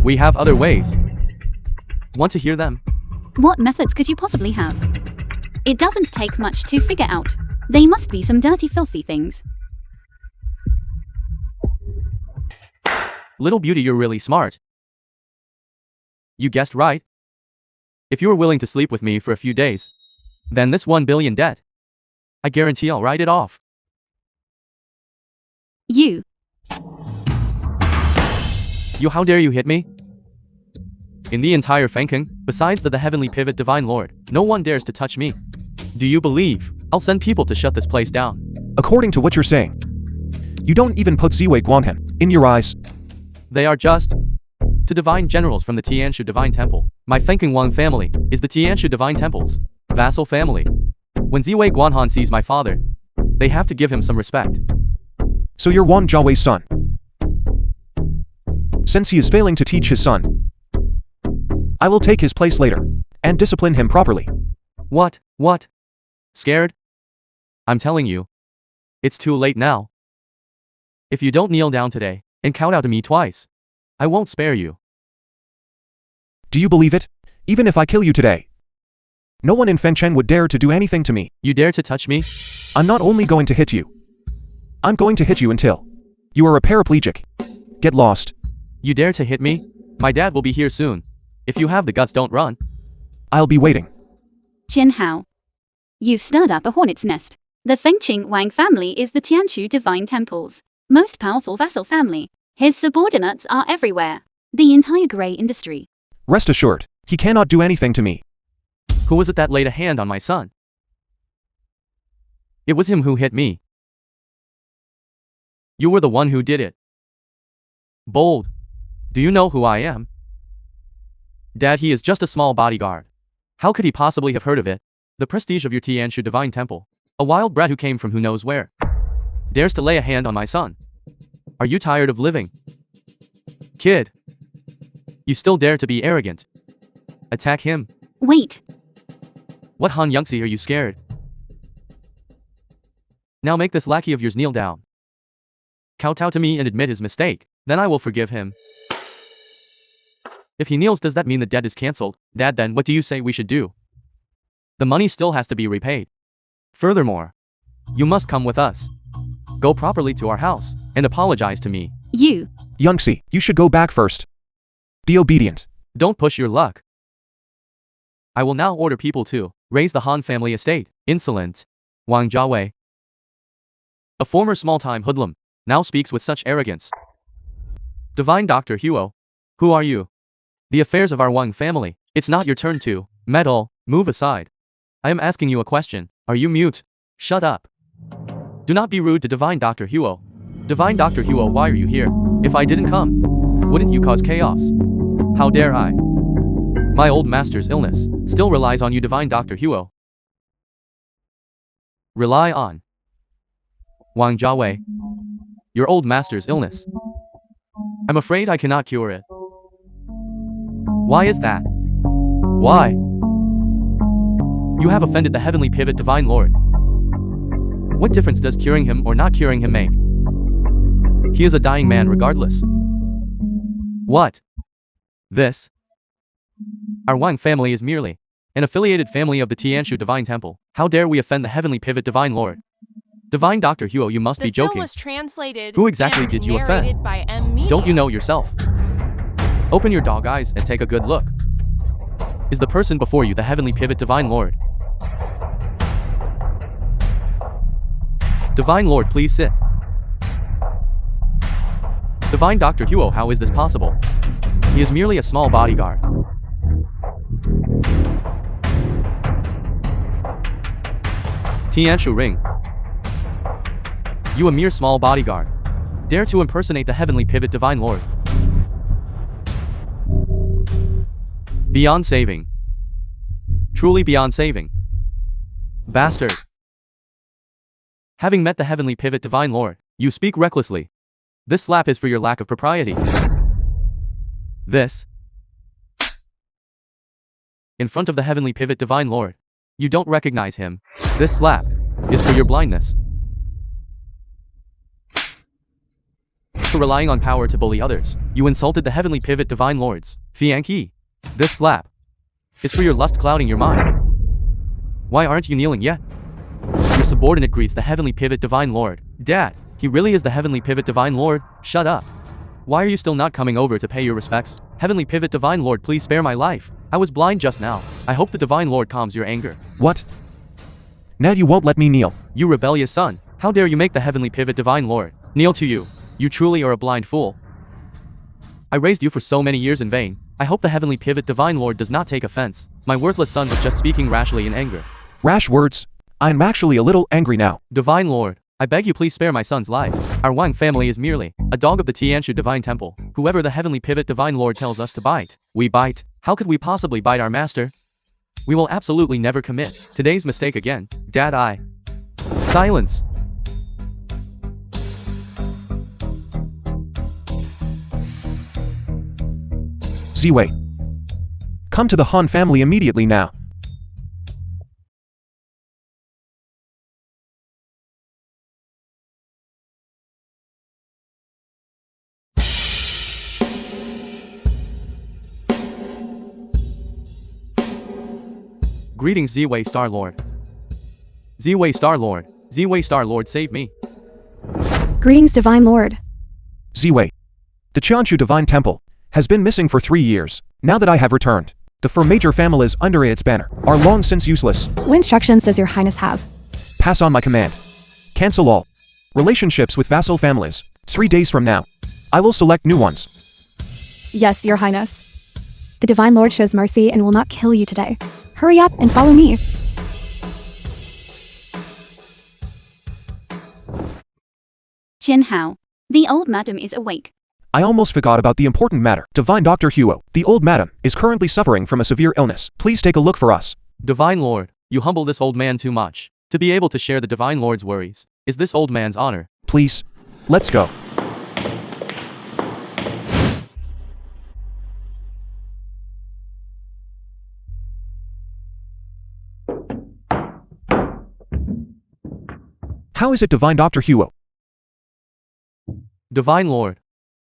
we have other ways. Want to hear them? What methods could you possibly have? It doesn't take much to figure out. They must be some dirty, filthy things. Little beauty, you're really smart. You guessed right. If you are willing to sleep with me for a few days, then this 1 billion debt, I guarantee I'll write it off. You, how dare you hit me? In the entire Fengqing, besides the Heavenly Pivot Divine Lord, no one dares to touch me. Do you believe I'll send people to shut this place down? According to what you're saying, you don't even put Ziwei Guanhan in your eyes. They are just to divine generals from the Tianshu Divine Temple. My Fengqing Wang family is the Tianshu Divine Temple's vassal family. When Ziwei Guanhan sees my father, they have to give him some respect. So you're Wan Jiawei's son. Since he is failing to teach his son, I will take his place later and discipline him properly. What? Scared? I'm telling you, it's too late now. If you don't kneel down today and kowtow to me twice, I won't spare you. Do you believe it? Even if I kill you today, no one in Fencheng would dare to do anything to me. You dare to touch me? I'm not only going to hit you, I'm going to hit you until you are a paraplegic. Get lost. You dare to hit me? My dad will be here soon. If you have the guts, don't run. I'll be waiting. Qin Hao. You've stirred up a hornet's nest. The Fengqing Wang family is the Tianshu Divine Temple's most powerful vassal family. His subordinates are everywhere. The entire grey industry. Rest assured, he cannot do anything to me. Who was it that laid a hand on my son? It was him who hit me. You were the one who did it. Bold. Do you know who I am? Dad, he is just a small bodyguard. How could he possibly have heard of it? The prestige of your Tianshu Divine Temple. A wild brat who came from who knows where. Dares to lay a hand on my son. Are you tired of living? Kid. You still dare to be arrogant. Attack him. Wait. What, Han Yongxi, are you scared? Now make this lackey of yours kneel down. Kowtow to me and admit his mistake. Then I will forgive him. If he kneels, does that mean the debt is cancelled? Dad, then what do you say we should do? The money still has to be repaid. Furthermore, you must come with us. Go properly to our house and apologize to me. You. Youngsi, you should go back first. Be obedient. Don't push your luck. I will now order people to raise the Han family estate. Insolent. Wang Jiawei. A former small-time hoodlum now speaks with such arrogance. Divine Dr. Huo. Who are you? The affairs of our Wang family. It's not your turn to meddle. Move aside. I am asking you a question. Are you mute? Shut up. Do not be rude to Divine Dr. Huo. Divine Dr. Huo, why are you here? If I didn't come, wouldn't you cause chaos? How dare I? My old master's illness still relies on you, Divine Dr. Huo. Rely on Wang Jiawei. Your old master's illness. I'm afraid I cannot cure it. Why is that? Why? You have offended the heavenly pivot Divine Lord. What difference does curing him or not curing him make? He is a dying man regardless. What? This? Our Wang family is merely an affiliated family of the Tianshu Divine Temple. How dare we offend the heavenly pivot Divine Lord? Divine Dr. Huo, you must be The film joking. was translated Who exactly and did you offend? narrated by M. Media. Don't you know yourself? Open your dog eyes and take a good look. Is the person before you the heavenly pivot Divine Lord? Divine Lord, please sit. Divine Dr. Huo, how is this possible? He is merely a small bodyguard. Tianshu Ring. You, a mere small bodyguard, dare to impersonate the heavenly pivot Divine Lord. Beyond saving. Truly beyond saving. Bastard. Having met the heavenly pivot Divine Lord, you speak recklessly. This slap is for your lack of propriety. This. In front of the heavenly pivot Divine Lord, you don't recognize him. This slap is for your blindness. For relying on power to bully others, you insulted the heavenly pivot Divine Lords. Fianqi. This slap is for your lust clouding your mind. Why aren't you kneeling yet? Your subordinate greets the heavenly pivot Divine Lord. Dad, he really is the heavenly pivot Divine Lord? Shut up. Why are you still not coming over to pay your respects? Heavenly pivot Divine Lord, please spare my life. I was blind just now. I hope the Divine Lord calms your anger. What? Now you won't let me kneel. You rebellious son. How dare you make the heavenly pivot Divine Lord kneel to you? You truly are a blind fool. I raised you for so many years in vain. I hope the heavenly pivot Divine Lord does not take offense. My worthless son was just speaking rashly in anger. Rash words. I'm actually a little angry now. Divine Lord, I beg you please spare my son's life. Our Wang family is merely a dog of the Tianshu Divine Temple. Whoever the heavenly pivot Divine Lord tells us to bite, we bite. How could we possibly bite our master? We will absolutely never commit today's mistake again. Dad, I. Silence. Ziwei. Come to the Han family immediately now. Greetings, Ziwei Star Lord. Ziwei Star Lord. Ziwei Star Lord, save me. Greetings, Divine Lord. Ziwei. The Tianshu Divine Temple has been missing for 3 years. Now that I have returned, the four major families under its banner are long since useless. What instructions does your highness have? Pass on my command. Cancel all relationships with vassal families. 3 days from now, I will select new ones. Yes, your highness. The Divine Lord shows mercy and will not kill you today. Hurry up and follow me. Jin Hao. The old madam is awake. I almost forgot about the important matter. Divine Dr. Huo, the old madam, is currently suffering from a severe illness. Please take a look for us. Divine Lord, you humble this old man too much. To be able to share the Divine Lord's worries is this old man's honor. Please, let's go. How is it, Divine Dr. Huo? Divine Lord,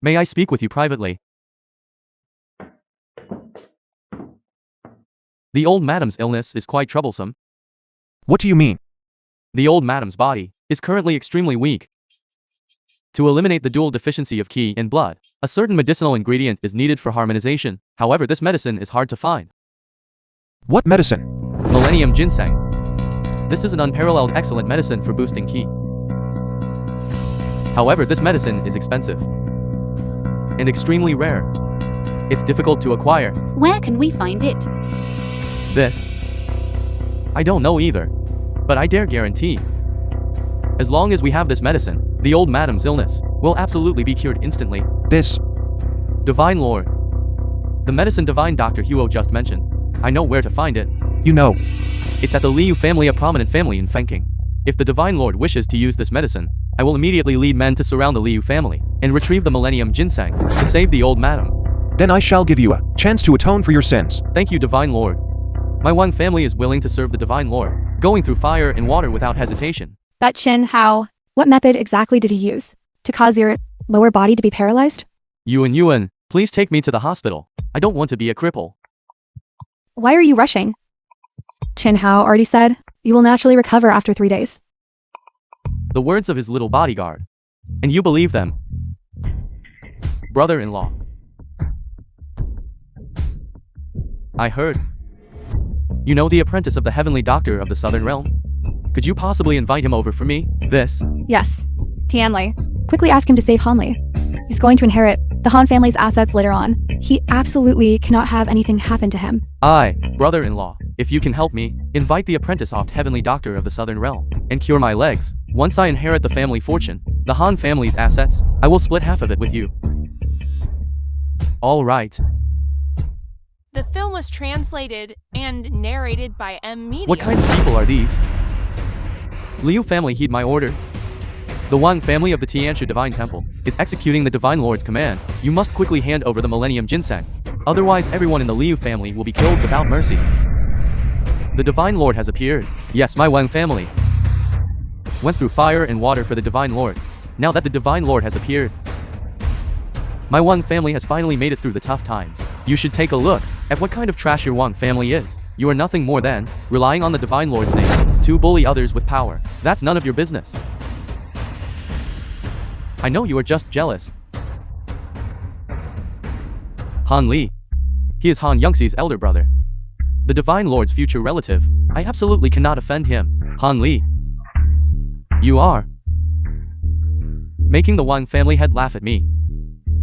may I speak with you privately? The old madam's illness is quite troublesome. What do you mean? The old madam's body is currently extremely weak. To eliminate the dual deficiency of Qi in blood, a certain medicinal ingredient is needed for harmonization. However, this medicine is hard to find. What medicine? Millennium Ginseng. This is an unparalleled excellent medicine for boosting Qi. However, this medicine is expensive and extremely rare. It's difficult to acquire. Where can we find it? This? I don't know either, but I dare guarantee. As long as we have this medicine, the old madam's illness will absolutely be cured instantly. This. Divine Lord. The medicine Divine Dr. Huo just mentioned. I know where to find it. You know. It's at the Liu family, a prominent family in Fengking. If the Divine Lord wishes to use this medicine, I will immediately lead men to surround the Liu family and retrieve the Millennium Ginseng to save the old madam. Then I shall give you a chance to atone for your sins. Thank you, Divine Lord. My Wang family is willing to serve the Divine Lord, going through fire and water without hesitation. That Chin, how? What method exactly did he use to cause your lower body to be paralyzed? Yuan, please take me to the hospital. I don't want to be a cripple. Why are you rushing? Chin Hao already said, you will naturally recover after 3 days. The words of his little bodyguard. And you believe them? Brother-in-law. I heard. You know the apprentice of the heavenly doctor of the southern realm? Could you possibly invite him over for me? This? Yes. Tianli. Quickly ask him to save Hanli. He's going to inherit the Han family's assets later on. He absolutely cannot have anything happen to him. Brother-in-law, if you can help me, invite the apprentice of heavenly doctor of the southern realm, and cure my legs. Once I inherit the family fortune, the Han family's assets, I will split half of it with you. All right. The film was translated and narrated by M. Media. What kind of people are these? Liu family heed my order. The Wang family of the Tianshu Divine Temple is executing the Divine Lord's command. You must quickly hand over the Millennium Ginseng. Otherwise, everyone in the Liu family will be killed without mercy. The Divine Lord has appeared. Yes, my Wang family went through fire and water for the Divine Lord. Now that the Divine Lord has appeared, my Wang family has finally made it through the tough times. You should take a look at what kind of trash your Wang family is. You are nothing more than relying on the Divine Lord's name to bully others with power. That's none of your business. I know you are just jealous. Han Li. He is Han Yongxi's elder brother. The Divine Lord's future relative. I absolutely cannot offend him. Han Li. You are making the Wang family head laugh at me.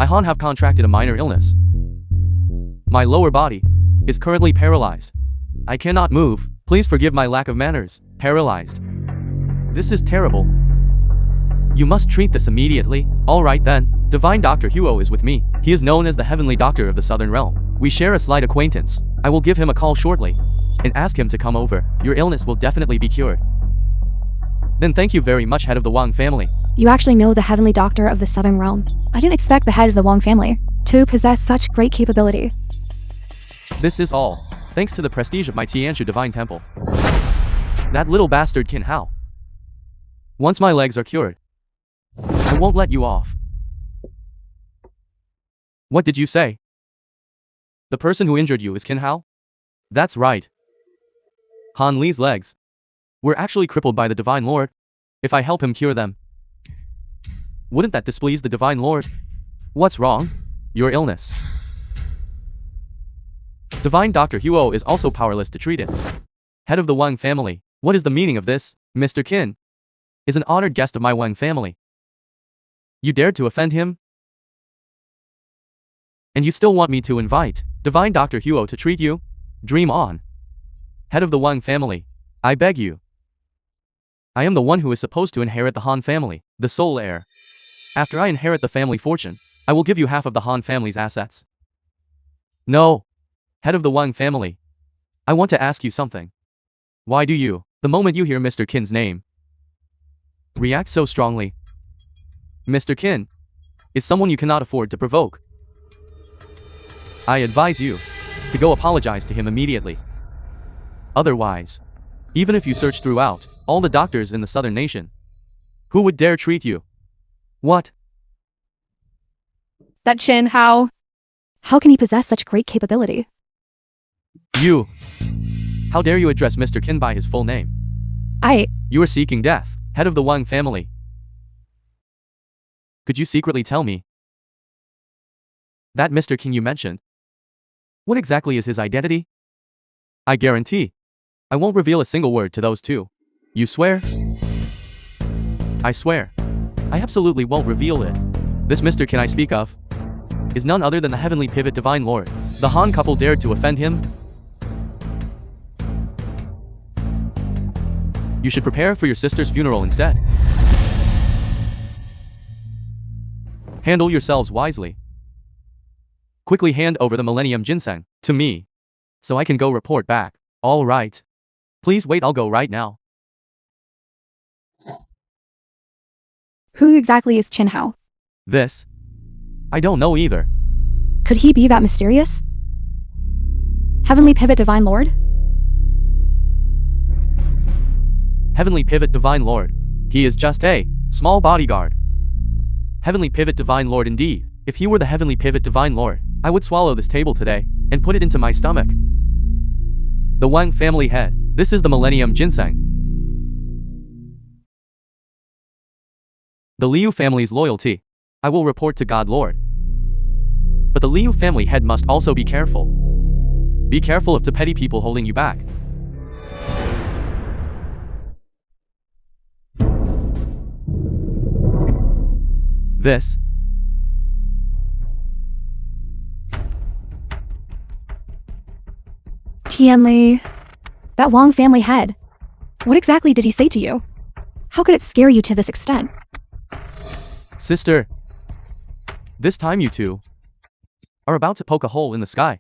I Han have contracted a minor illness. My lower body is currently paralyzed. I cannot move. Please forgive my lack of manners. Paralyzed. This is terrible. You must treat this immediately. Alright then. Divine Dr. Huo is with me. He is known as the Heavenly Doctor of the Southern Realm. We share a slight acquaintance. I will give him a call shortly and ask him to come over. Your illness will definitely be cured. Then thank you very much, head of the Wang family. You actually know the Heavenly Doctor of the Southern Realm. I didn't expect the head of the Wang family to possess such great capability. This is all thanks to the prestige of my Tianshu Divine Temple. That little bastard Qin Hao. Once my legs are cured, I won't let you off. What did you say? The person who injured you is Qin Hao? That's right. Han Li's legs were actually crippled by the Divine Lord. If I help him cure them, wouldn't that displease the Divine Lord? What's wrong? Your illness. Divine Dr. Huo is also powerless to treat it. Head of the Wang family. What is the meaning of this? Mr. Qin is an honored guest of my Wang family. You dared to offend him? And you still want me to invite Divine Dr. Huo to treat you? Dream on. Head of the Wang family. I beg you. I am the one who is supposed to inherit the Han family, the sole heir. After I inherit the family fortune, I will give you half of the Han family's assets. No. Head of the Wang family. I want to ask you something. Why do you, the moment you hear Mr. Qin's name, react so strongly? Mr. Qin is someone you cannot afford to provoke. I advise you to go apologize to him immediately. Otherwise, even if you search throughout all the doctors in the southern nation, who would dare treat you? What? That Qin Hao. How can he possess such great capability? You. How dare you address Mr. Qin by his full name? You are seeking death, head of the Wang family. Could you secretly tell me? That Mr. King you mentioned. What exactly is his identity? I guarantee. I won't reveal a single word to those two. You swear? I swear. I absolutely won't reveal it. This Mr. King I speak of is none other than the heavenly pivot divine lord. The Han couple dared to offend him. You should prepare for your sister's funeral instead. Handle yourselves wisely. Quickly hand over the Millennium Ginseng to me, so I can go report back. All right. Please wait, I'll go right now. Who exactly is Qin Hao? This? I don't know either. Could he be that mysterious Heavenly Pivot Divine Lord? Heavenly Pivot Divine Lord. He is just a small bodyguard. Heavenly Pivot Divine Lord indeed. If he were the Heavenly Pivot Divine Lord, I would swallow this table today and put it into my stomach. The Wang family head. This is the Millennium Ginseng. The Liu family's loyalty. I will report to God Lord. But the Liu family head must also be careful. Be careful of the petty people holding you back. This. Tianli, that Wang family head. What exactly did he say to you? How could it scare you to this extent? Sister. This time you two are about to poke a hole in the sky.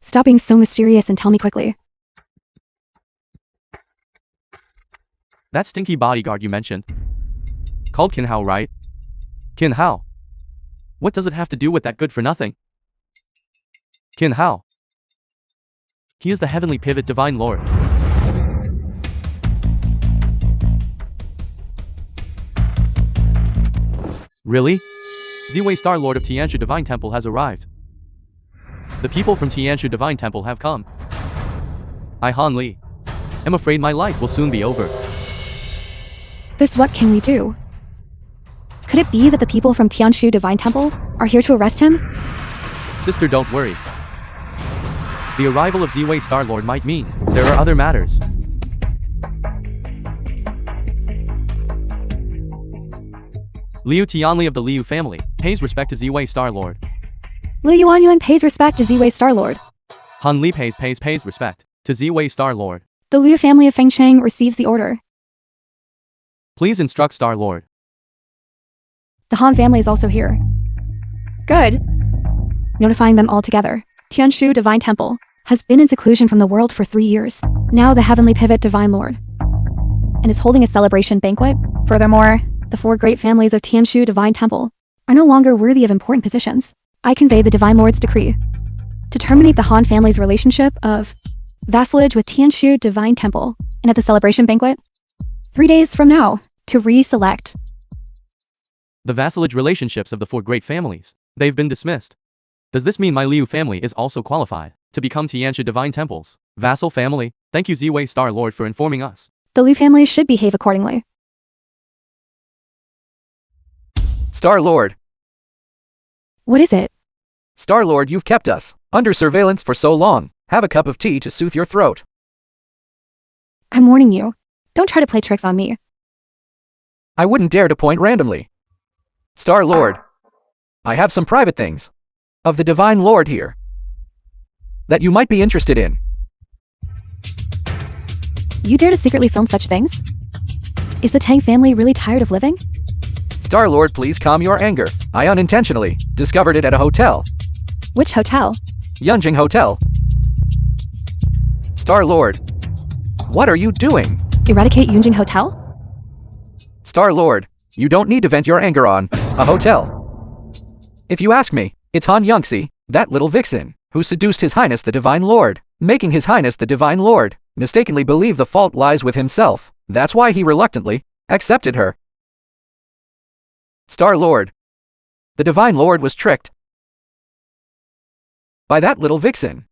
Stop being so mysterious and tell me quickly. That stinky bodyguard you mentioned. Called Qin Hao, right? Qin Hao. What does it have to do with that good for nothing? Qin Hao. He is the Heavenly Pivot Divine Lord. Really? Ziwei Star Lord of Tianshu Divine Temple has arrived. The people from Tianshu Divine Temple have come. I, Han Li, am afraid my life will soon be over. This what can we do? Could it be that the people from Tianshu Divine Temple are here to arrest him? Sister, don't worry. The arrival of Ziwei Star Lord might mean there are other matters. Liu Tianli of the Liu family pays respect to Ziwei Star Lord. Liu Yuanyuan pays respect to Ziwei Star Lord. Han Li pays respect to Ziwei Star Lord. The Liu family of Fengcheng receives the order. Please instruct Star Lord. The Han family is also here. Good. Notifying them all together. Tianshu Divine Temple has been in seclusion from the world for 3 years. Now the Heavenly Pivot Divine Lord and is holding a celebration banquet. Furthermore, the 4 great families of Tianshu Divine Temple are no longer worthy of important positions. I convey the Divine Lord's decree to terminate the Han family's relationship of vassalage with Tianshu Divine Temple, and at the celebration banquet, 3 days from now, to reselect the vassalage relationships of the 4 great families. They've been dismissed. Does this mean my Liu family is also qualified to become Tianshu Divine Temple's vassal family? Thank you, Ziwei Star Lord, for informing us. The Liu family should behave accordingly. Star Lord. What is it? Star Lord, you've kept us under surveillance for so long. Have a cup of tea to soothe your throat. I'm warning you. Don't try to play tricks on me. I wouldn't dare to point randomly. Star Lord, I have some private things of the Divine Lord here that you might be interested in. You dare to secretly film such things? Is the Tang family really tired of living? Star Lord, please calm your anger. I unintentionally discovered it at a hotel. Which hotel? Yunjing Hotel. Star Lord, what are you doing? Eradicate Yunjing Hotel? Star Lord, you don't need to vent your anger on a hotel. If you ask me, it's Han Yangxi, that little vixen, who seduced His Highness the Divine Lord, making His Highness the Divine Lord mistakenly believe the fault lies with himself. That's why he reluctantly accepted her. Star Lord, the Divine Lord was tricked by that little vixen.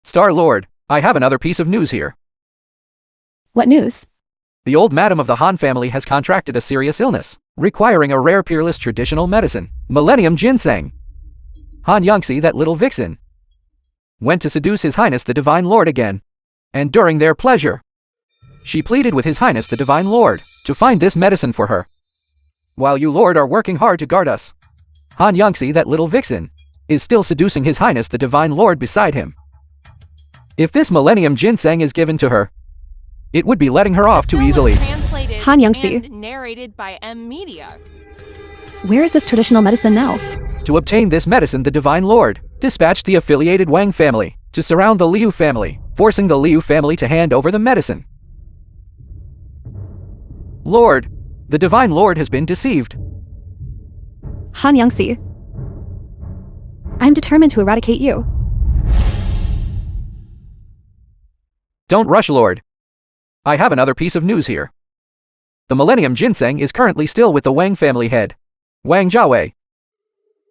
Star Lord, I have another piece of news here. What news? The old madam of the Han family has contracted a serious illness, requiring a rare peerless traditional medicine, Millennium Ginseng. Han Yangtze, that little vixen, went to seduce His Highness the Divine Lord again. And during their pleasure, she pleaded with His Highness the Divine Lord to find this medicine for her. While you Lord are working hard to guard us, Han Yangtze, that little vixen, is still seducing His Highness the Divine Lord beside him. If this Millennium Ginseng is given to her, it would be letting her off too easily. Han Yangtze. And narrated by M Media. Where is this traditional medicine now? To obtain this medicine, the Divine Lord dispatched the affiliated Wang family to surround the Liu family, forcing the Liu family to hand over the medicine. Lord, the Divine Lord has been deceived. Han Yangtze. I'm determined to eradicate you. Don't rush, Lord. I have another piece of news here. The Millennium Ginseng is currently still with the Wang family head, Wang Jiawei.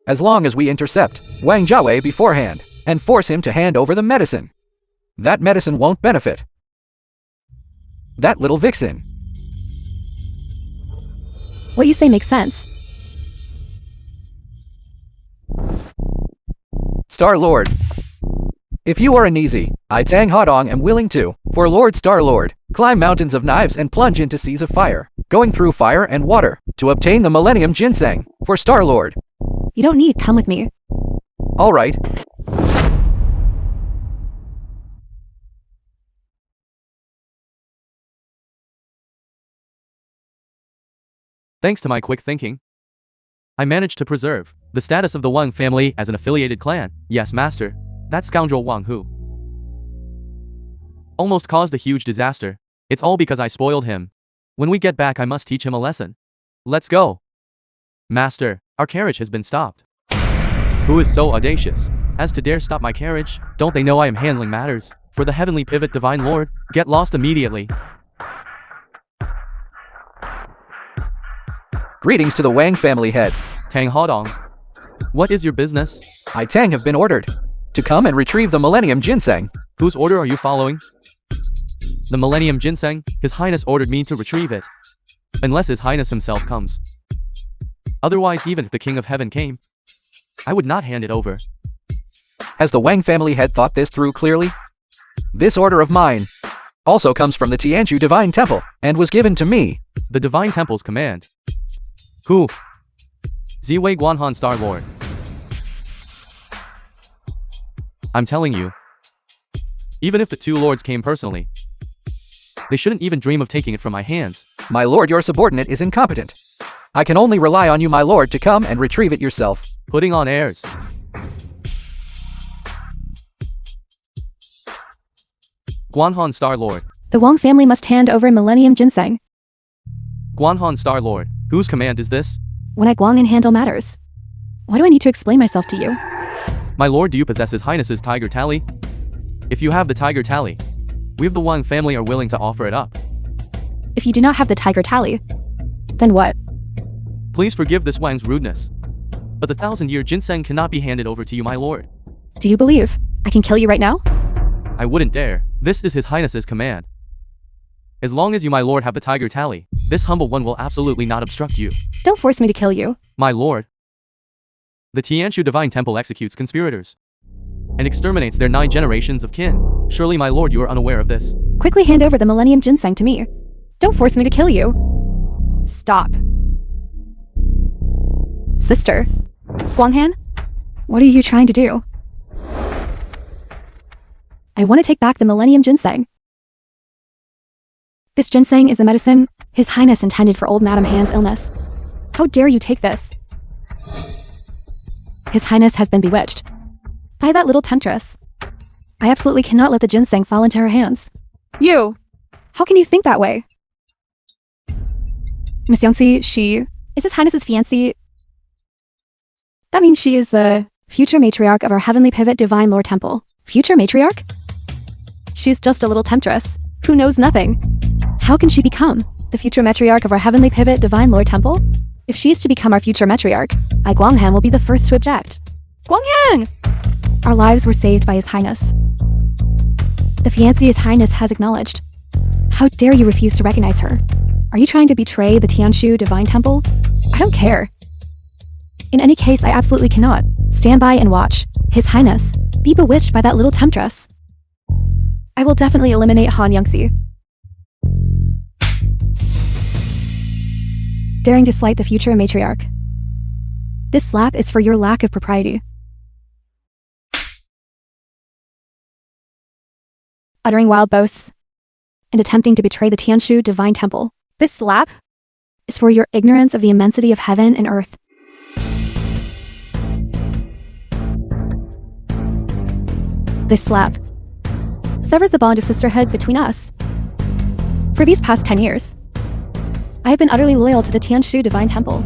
As long as we intercept Wang Jiawei beforehand and force him to hand over the medicine, that medicine won't benefit that little vixen. What you say makes sense. Star-Lord. If you are uneasy, I Tang Hadong am willing to, for Lord Star-Lord, climb mountains of knives and plunge into seas of fire, going through fire and water, to obtain the Millennium Ginseng, for Star-Lord. You don't need come with me. All right. Thanks to my quick thinking, I managed to preserve the status of the Wang family as an affiliated clan. Yes, master. That scoundrel Wang Hu almost caused a huge disaster. It's all because I spoiled him. When we get back, I must teach him a lesson. Let's go. Master, our carriage has been stopped. Who is so audacious as to dare stop my carriage? Don't they know I am handling matters for the heavenly pivot Divine Lord? Get lost immediately. Greetings to the Wang family head. Tang Hadong. What is your business? I Tang have been ordered to come and retrieve the Millennium Ginseng. Whose order are you following? The Millennium Ginseng? His Highness ordered me to retrieve it. Unless His Highness himself comes. Otherwise, even if the King of Heaven came, I would not hand it over. Has the Wang family head thought this through clearly? This order of mine also comes from the Tianchu Divine Temple and was given to me. The Divine Temple's command. Who? Ziwei Guanhan Star Lord. I'm telling you, even if the two lords came personally, they shouldn't even dream of taking it from my hands. My lord, your subordinate is incompetent. I can only rely on you, my lord, to come and retrieve it yourself. Putting on airs. Guanhan Star Lord. The Wang family must hand over Millennium Ginseng. Guanhan Star Lord. Whose command is this? When I Guang and handle matters. Why do I need to explain myself to you? My lord, do you possess His Highness's tiger tally? If you have the tiger tally, we of the Wang family are willing to offer it up. If you do not have the tiger tally, then what? Please forgive this Wang's rudeness, but the 1,000-year ginseng cannot be handed over to you, my lord. Do you believe I can kill you right now? I wouldn't dare. This is His Highness's command. As long as you, my lord, have the tiger tally, this humble one will absolutely not obstruct you. Don't force me to kill you. My lord. The Tianchu Divine Temple executes conspirators and exterminates their 9 generations of kin. Surely, my lord, you are unaware of this. Quickly hand over the Millennium Ginseng to me. Don't force me to kill you. Stop. Sister. Guanghan? What are you trying to do? I want to take back the Millennium Ginseng. This ginseng is the medicine His Highness intended for old Madame Han's illness. How dare you take this? His Highness has been bewitched by that little temptress. I absolutely cannot let the ginseng fall into her hands. You! How can you think that way? Miss Yangtze, she is His Highness's fiancée. That means she is the future matriarch of our Heavenly Pivot Divine Lord Temple. Future matriarch? She's just a little temptress who knows nothing. How can she become the future matriarch of our Heavenly Pivot Divine Lord Temple? If she is to become our future matriarch, I Guanghan will be the first to object. Guanghan! Our lives were saved by His Highness. The fiancé His Highness has acknowledged How dare you refuse to recognize her? Are you trying to betray the Tianshu Divine Temple? I don't care. In any case, I absolutely cannot. Stand by and watch. His Highness, be bewitched by that little temptress. I will definitely eliminate Han Youngsi. Daring to slight the future matriarch. This slap is for your lack of propriety. Uttering wild boasts and attempting to betray the Tianshu Divine Temple. This slap is for your ignorance of the immensity of heaven and earth. This slap severs the bond of sisterhood between us. For these past 10 years, I have been utterly loyal to the Tianshu Divine Temple.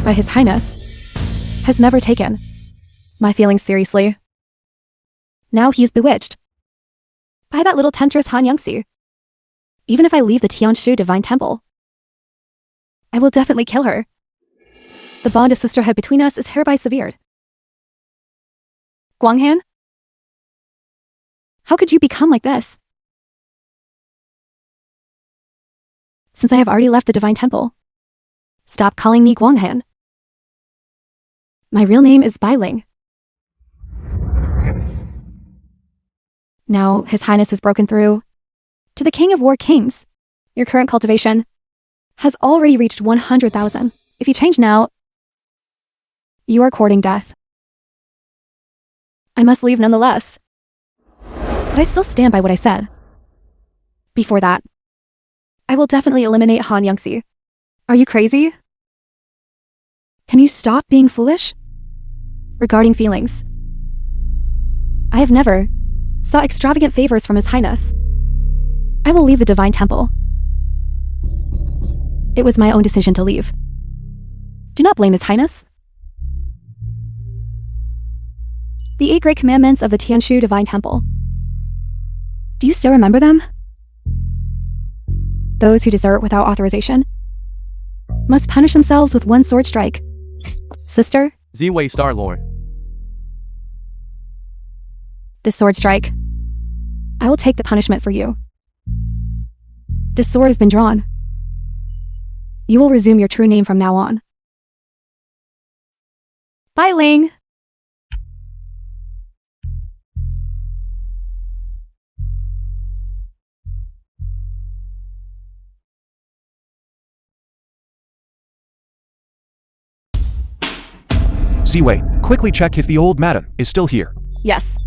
But His Highness has never taken my feelings seriously. Now he is bewitched by that little temptress Han Youngsi. Even if I leave the Tianshu Divine Temple, I will definitely kill her. The bond of sisterhood between us is hereby severed. Guanghan? How could you become like this? Since I have already left the Divine Temple, stop calling me Guanghan. My real name is Bai Ling. Now, His Highness has broken through to the King of War Kings. Your current cultivation has already reached 100,000. If you change now, you are courting death. I must leave nonetheless. But I still stand by what I said. Before that, I will definitely eliminate Han Youngsi. Are you crazy? Can you stop being foolish? Regarding feelings, I have never sought extravagant favors from His Highness. I will leave the Divine Temple. It was my own decision to leave. Do not blame His Highness. The 8 Great Commandments of the Tianshu Divine Temple. Do you still remember them? Those who desert without authorization must punish themselves with 1 sword strike. Sister? Z-Way Star Lord. This sword strike. I will take the punishment for you. This sword has been drawn. You will resume your true name from now on. Bai Ling! Z-Way, quickly check if the old madam is still here. Yes.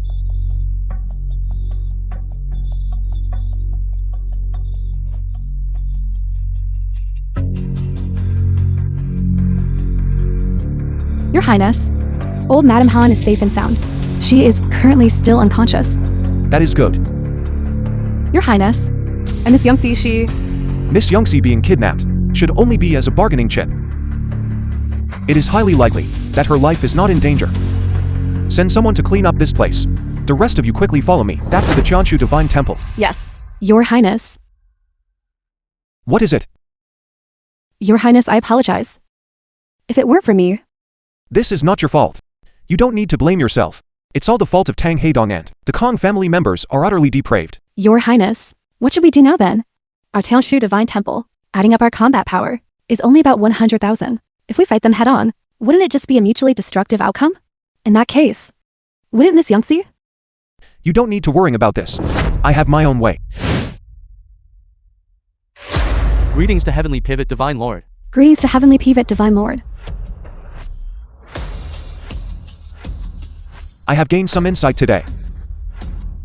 Your Highness, old Madam Han is safe and sound. She is currently still unconscious. That is good. Your Highness, and Miss Youngsi, she... Miss Youngsi being kidnapped should only be as a bargaining chip. It is highly likely that her life is not in danger. Send someone to clean up this place. The rest of you quickly follow me back to the Tianshu Divine Temple. Yes, Your Highness. What is it? Your Highness, I apologize. If it weren't for me... This is not your fault. You don't need to blame yourself. It's all the fault of Tang Heidong and the Kong family members are utterly depraved. Your Highness, what should we do now then? Our Tianshu Divine Temple, adding up our combat power, is only about 100,000. If we fight them head on, wouldn't it just be a mutually destructive outcome? In that case, wouldn't Miss Youngsi? You don't need to worry about this. I have my own way. Greetings to Heavenly Pivot Divine Lord. Greetings to Heavenly Pivot Divine Lord. I have gained some insight today.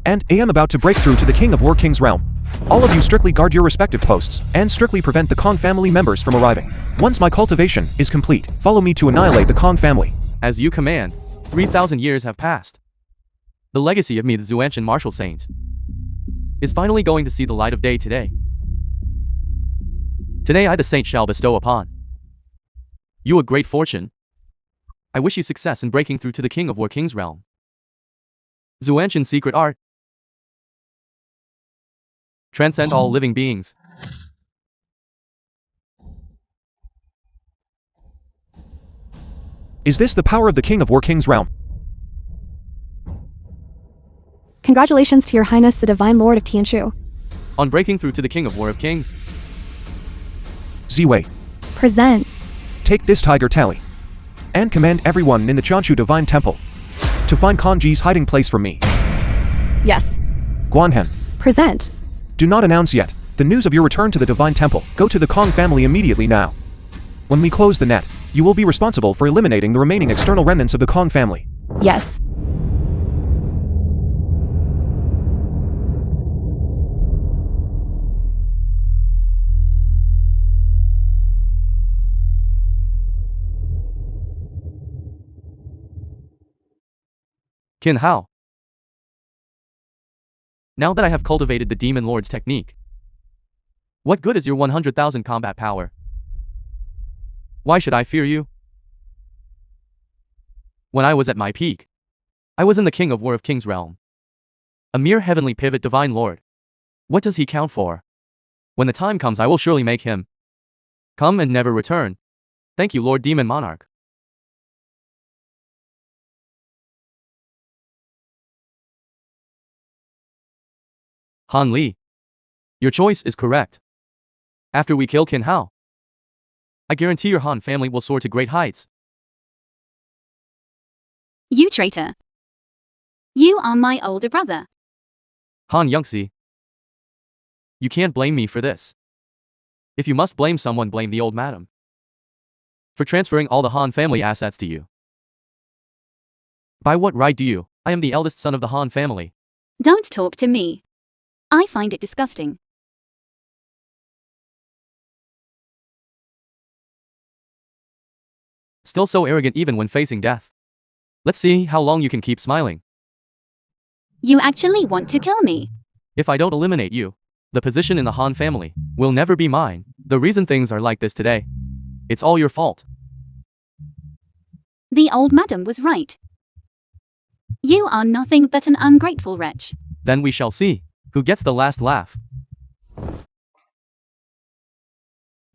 And I am about to break through to the King of War King's realm. All of you strictly guard your respective posts, and strictly prevent the Kong family members from arriving. Once my cultivation is complete, follow me to annihilate the Kong family. As you command, 3,000 years have passed. The legacy of me, the Zuanshan Marshal Saint, is finally going to see the light of day today. Today I, the Saint, shall bestow upon you a great fortune. I wish you success in breaking through to the King of War King's realm. Zuanshan's secret art. Transcend all living beings. Is this the power of the King of War King's realm? Congratulations to Your Highness the Divine Lord of Tianshu. on breaking through to the King of War of Kings. Ziwei, Present. take this tiger tally. And command everyone in the Chanshu Divine Temple to find Kanji's hiding place for me. Yes. Guanhen, Present. do not announce yet the news of your return to the Divine Temple. Go to the Kong family immediately now. When we close the net, you will be responsible for eliminating the remaining external remnants of the Kong family. Yes. Qin Hao. Now that I have cultivated the Demon Lord's technique, what good is your 100,000 combat power? Why should I fear you? When I was at my peak, I was in the King of War of Kings realm. A mere heavenly pivot divine lord. What does he count for? When the time comes I will surely make him come and never return. Thank you, Lord Demon Monarch. Han Li. Your choice is correct. After we kill Qin Hao, I guarantee your Han family will soar to great heights. You traitor. You are my older brother. Han Yongxi. You can't blame me for this. If you must blame someone, blame the old madam for transferring all the Han family assets to you. By what right do you? I am the eldest son of the Han family. Don't talk to me. I find it disgusting. Still so arrogant even when facing death. Let's see how long you can keep smiling. You actually want to kill me. If I don't eliminate you, the position in the Han family will never be mine. The reason things are like this today, it's all your fault. The old madam was right. You are nothing but an ungrateful wretch. Then we shall see who gets the last laugh.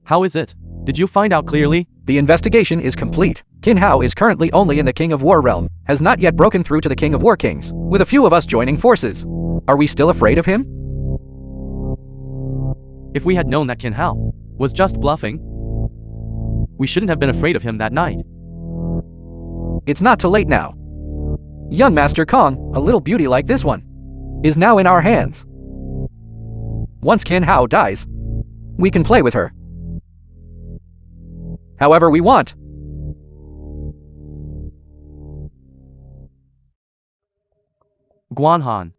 How is it? Did you find out clearly? The investigation is complete. Qin Hao is currently only in the King of War realm, has not yet broken through to the King of War Kings, with a few of us joining forces. Are we still afraid of him? If we had known that Qin Hao was just bluffing, we shouldn't have been afraid of him that night. It's not too late now. Young Master Kong, a little beauty like this one, is now in our hands. Once Qin Hao dies, we can play with her however we want. Guanhan.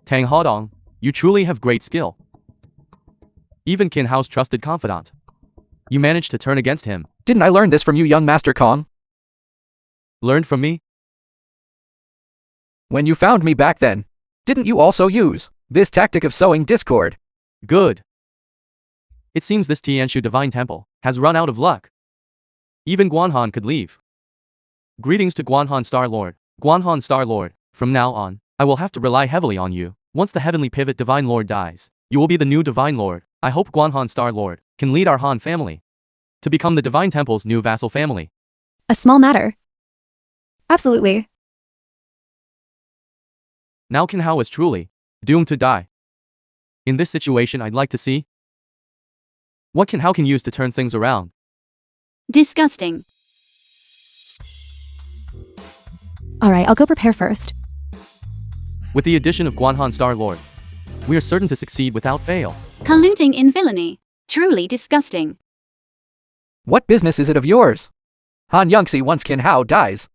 Tang Haodong, you truly have great skill. Even Qin Hao's trusted confidant, you managed to turn against him. Didn't I learn this from you, young Master Kong? Learned from me? When you found me back then, didn't you also use this tactic of sowing discord? Good. It seems this Tianshu Divine Temple has run out of luck. Even Guanhan could leave. Greetings to Guanhan Star Lord. Guanhan Star Lord, from now on, I will have to rely heavily on you. Once the Heavenly Pivot Divine Lord dies, you will be the new Divine Lord. I hope Guanhan Star Lord can lead our Han family to become the Divine Temple's new vassal family. A small matter. Absolutely. Now Qin Hao is truly doomed to die. In this situation, I'd like to see what Qin Hao can use to turn things around. Disgusting. Alright, I'll go prepare first. With the addition of Guanhan Star Lord, we are certain to succeed without fail. Colluding in villainy. Truly disgusting. What business is it of yours? Han Yongxi, once Qin Hao dies,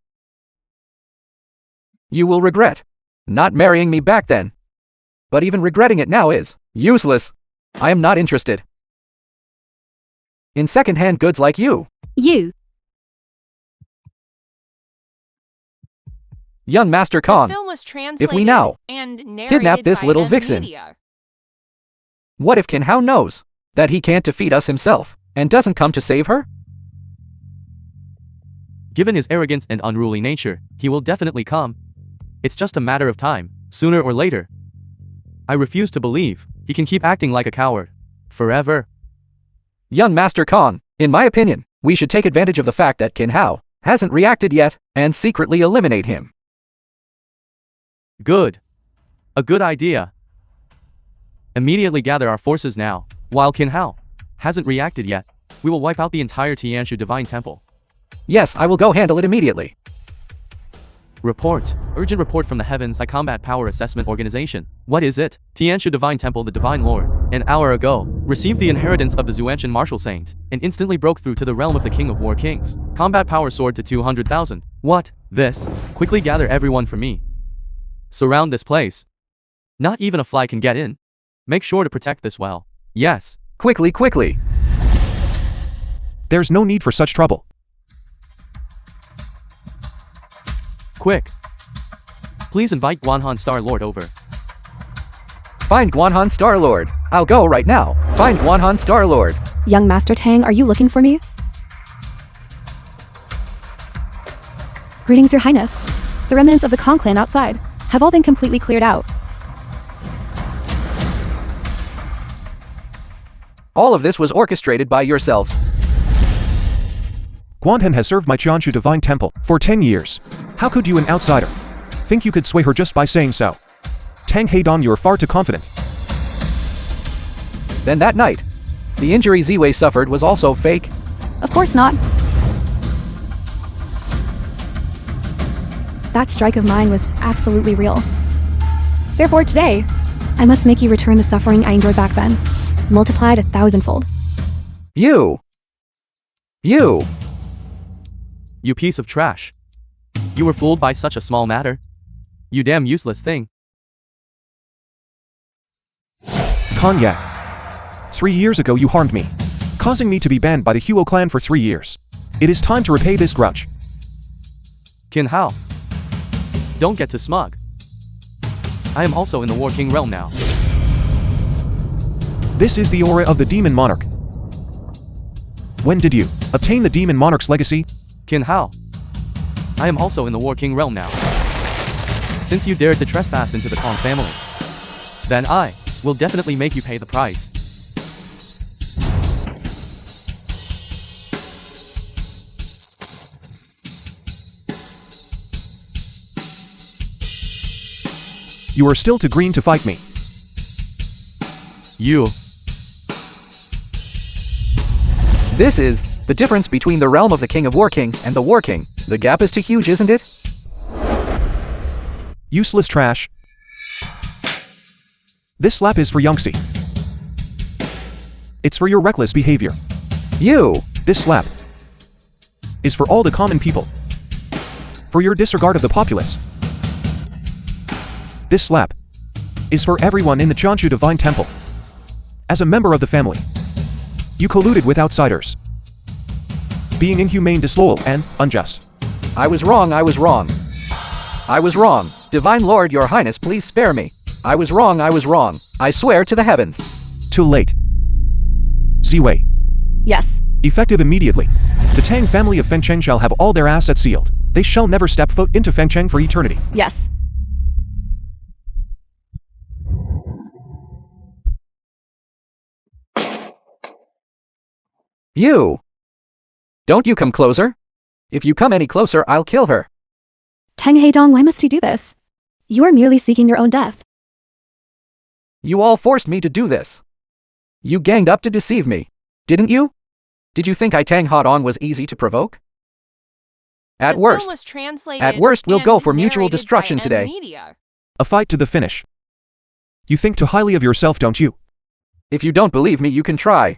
you will regret not marrying me back then. But even regretting it now is useless. I am not interested in second-hand goods like you. You. Young Master The Kong, film was translated if we now and narrated kidnap this by little M vixen, Media. what if Qin Hao knows that he can't defeat us himself and doesn't come to save her? Given his arrogance and unruly nature, he will definitely come. It's just a matter of time, sooner or later. I refuse to believe he can keep acting like a coward forever. Young Master Kong, in my opinion, we should take advantage of the fact that Qin Hao hasn't reacted yet and secretly eliminate him. Good. A good idea. Immediately gather our forces now. While Qin Hao hasn't reacted yet, we will wipe out the entire Tianshu Divine Temple. Yes, I will go handle it immediately. Report. Urgent report from the Heavens High Combat Power Assessment Organization. What is it? Tianshu Divine Temple, the Divine Lord, an hour ago, received the inheritance of the Zuanshan Marshal Saint, and instantly broke through to the realm of the King of War Kings. Combat power soared to 200,000. What? This? Quickly gather everyone for me. Surround this place. Not even a fly can get in. Make sure to protect this well. Yes. Quickly, quickly. There's no need for such trouble. Quick. Please invite Guanhan Star Lord over. Find Guanhan Star Lord. I'll go right now. Find Guanhan Star Lord. Young Master Tang, are you looking for me? Greetings, Your Highness. The remnants of the Kong clan outside have all been completely cleared out. All of this was orchestrated by yourselves. Guanhan has served my Tianshu Divine Temple for 10 years. How could you, an outsider, think you could sway her just by saying so? Tang Heidong, you are far too confident. Then that night, the injury Ziwei suffered was also fake. Of course not. That strike of mine was absolutely real. Therefore today, I must make you return the suffering I endured back then, multiplied 1,000-fold. You! You piece of trash. You were fooled by such a small matter. You damn useless thing. Cognac. 3 years ago you harmed me, causing me to be banned by the Huo clan for 3 years. It is time to repay this grudge. Qin Hao. Don't get too smug. I am also in the War King realm now. This is the aura of the Demon Monarch. When did you obtain the Demon Monarch's legacy? Qin Hao. I am also in the War King realm now. Since you dared to trespass into the Kong family, then I will definitely make you pay the price. You are still too green to fight me. You. This is the difference between the realm of the King of War Kings and the War King. The gap is too huge, isn't it? Useless trash. This slap is for Yongxi. It's for your reckless behavior. You! This slap is for all the common people. For your disregard of the populace. This slap is for everyone in the Tianshu Divine Temple. As a member of the family, you colluded with outsiders, being inhumane, disloyal, and unjust. I was wrong. Divine Lord, Your Highness, please spare me. I was wrong. I swear to the heavens. Too late. Ziwei. Yes. Effective immediately. The Tang family of Fengcheng shall have all their assets sealed. They shall never step foot into Fengcheng for eternity. Yes. You! Don't you come closer. If you come any closer, I'll kill her. Tang Heidong, why must you do this? You are merely seeking your own death. You all forced me to do this. You ganged up to deceive me, didn't you? Did you think Tang Heidong was easy to provoke? At The worst, film was translated we'll and go for mutual narrated destruction by today. Media. A fight to the finish. You think too highly of yourself, don't you? If you don't believe me, you can try.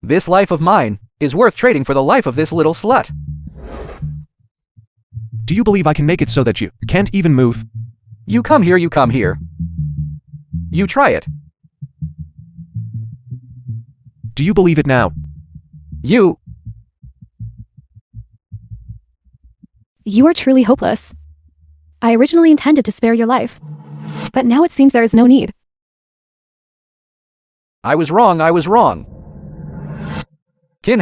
This life of mine is worth trading for the life of this little slut. Do you believe I can make it so that you can't even move? You come here. You try it. Do you believe it now? You You are truly hopeless. I originally intended to spare your life, but now it seems there is no need. I was wrong. Qin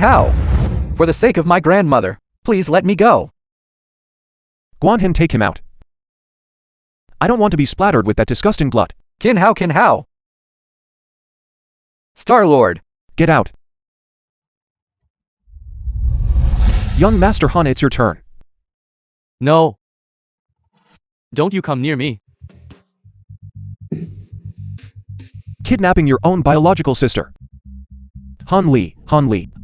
Hao. For the sake of my grandmother, please let me go. Guanhan, take him out. I don't want to be splattered with that disgusting glut. Qin Hao. Star-Lord. Get out. Young Master Han, it's your turn. No. Don't you come near me. Kidnapping your own biological sister. Han Li,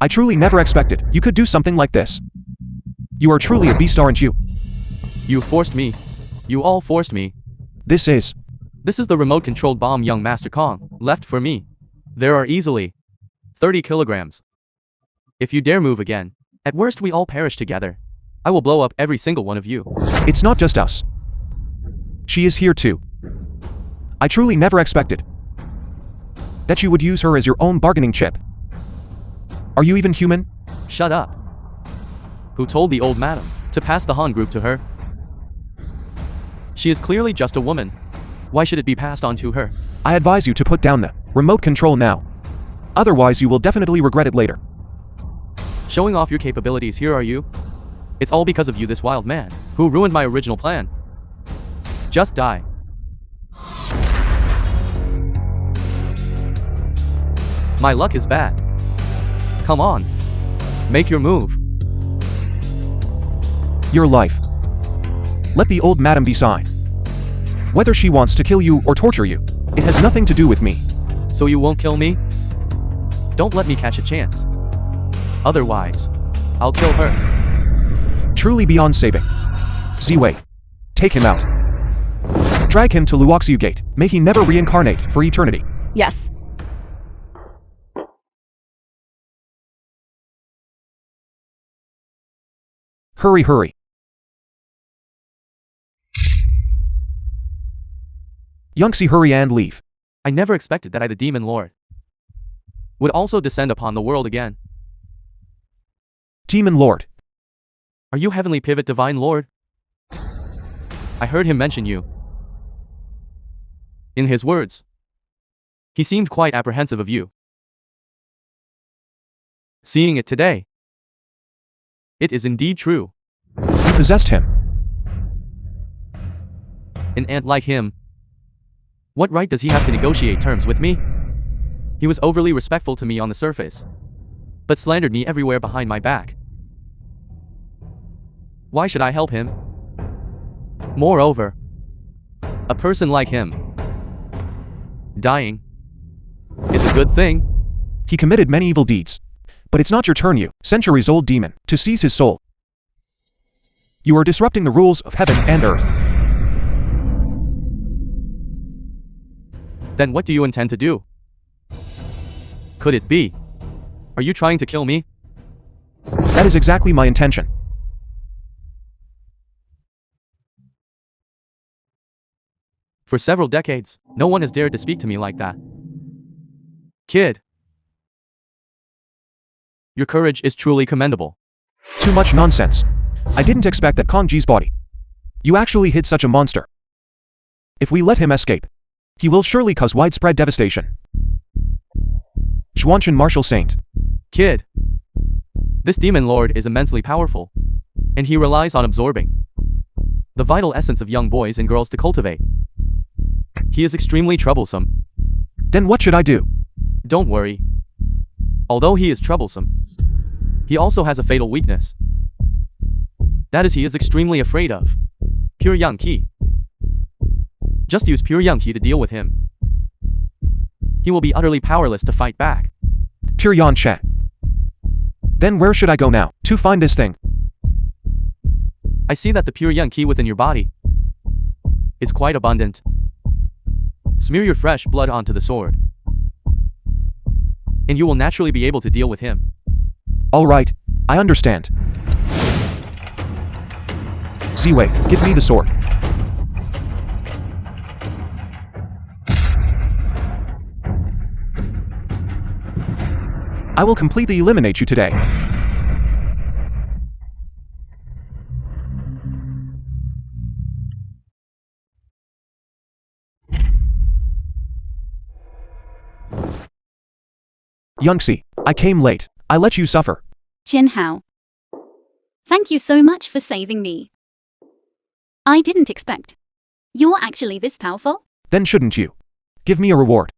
I truly never expected you could do something like this. You are truly a beast, aren't you? You forced me. You all forced me. This is the remote-controlled bomb young Master Kong left for me. There are easily 30 kilograms. If you dare move again, at worst we all perish together. I will blow up every single one of you. It's not just us. She is here too. I truly never expected that you would use her as your own bargaining chip. Are you even human? Shut up. Who told the old madam to pass the Han group to her? She is clearly just a woman. Why should it be passed on to her? I advise you to put down the remote control now. Otherwise you will definitely regret it later. Showing off your capabilities here, are you? It's all because of you, this wild man, who ruined my original plan. Just die. My luck is bad. Come on. Make your move. Your life. Let the old madam decide. Whether she wants to kill you or torture you, it has nothing to do with me. So you won't kill me? Don't let me catch a chance. Otherwise, I'll kill her. Truly beyond saving. Ziwei. Take him out. Drag him to Luoxiu Gate. May he never reincarnate for eternity. Yes. Hurry. Yunxi, hurry and leave. I never expected that I, the Demon Lord, would also descend upon the world again. Demon Lord. Are you Heavenly Pivot Divine Lord? I heard him mention you. In his words, he seemed quite apprehensive of you. Seeing it today, it is indeed true. You possessed him. An ant like him, what right does he have to negotiate terms with me? He was overly respectful to me on the surface, but slandered me everywhere behind my back. Why should I help him? Moreover, a person like him dying is a good thing. He committed many evil deeds. But it's not your turn, you centuries-old demon, to seize his soul. You are disrupting the rules of heaven and earth. Then what do you intend to do? Could it be? Are you trying to kill me? That is exactly my intention. For several decades, no one has dared to speak to me like that. Kid, your courage is truly commendable. Too much nonsense. I didn't expect that Kong Ji's body. You actually hid such a monster. If we let him escape, he will surely cause widespread devastation. Xuanchen Marshal Saint. Kid, this Demon Lord is immensely powerful, and he relies on absorbing the vital essence of young boys and girls to cultivate. He is extremely troublesome. Then what should I do? Don't worry. Although he is troublesome, he also has a fatal weakness. That is, he is extremely afraid of pure young Qi. Just use pure young Qi to deal with him. He will be utterly powerless to fight back. Pure Yan Chen. Then where should I go now to find this thing? I see that the pure young Qi within your body is quite abundant. Smear your fresh blood onto the sword, and you will naturally be able to deal with him. All right, I understand. Ziwei, give me the sword. I will completely eliminate you today. Yunxi, I came late. I let you suffer. Jin Hao. Thank you so much for saving me. I didn't expect you're actually this powerful. Then shouldn't you give me a reward?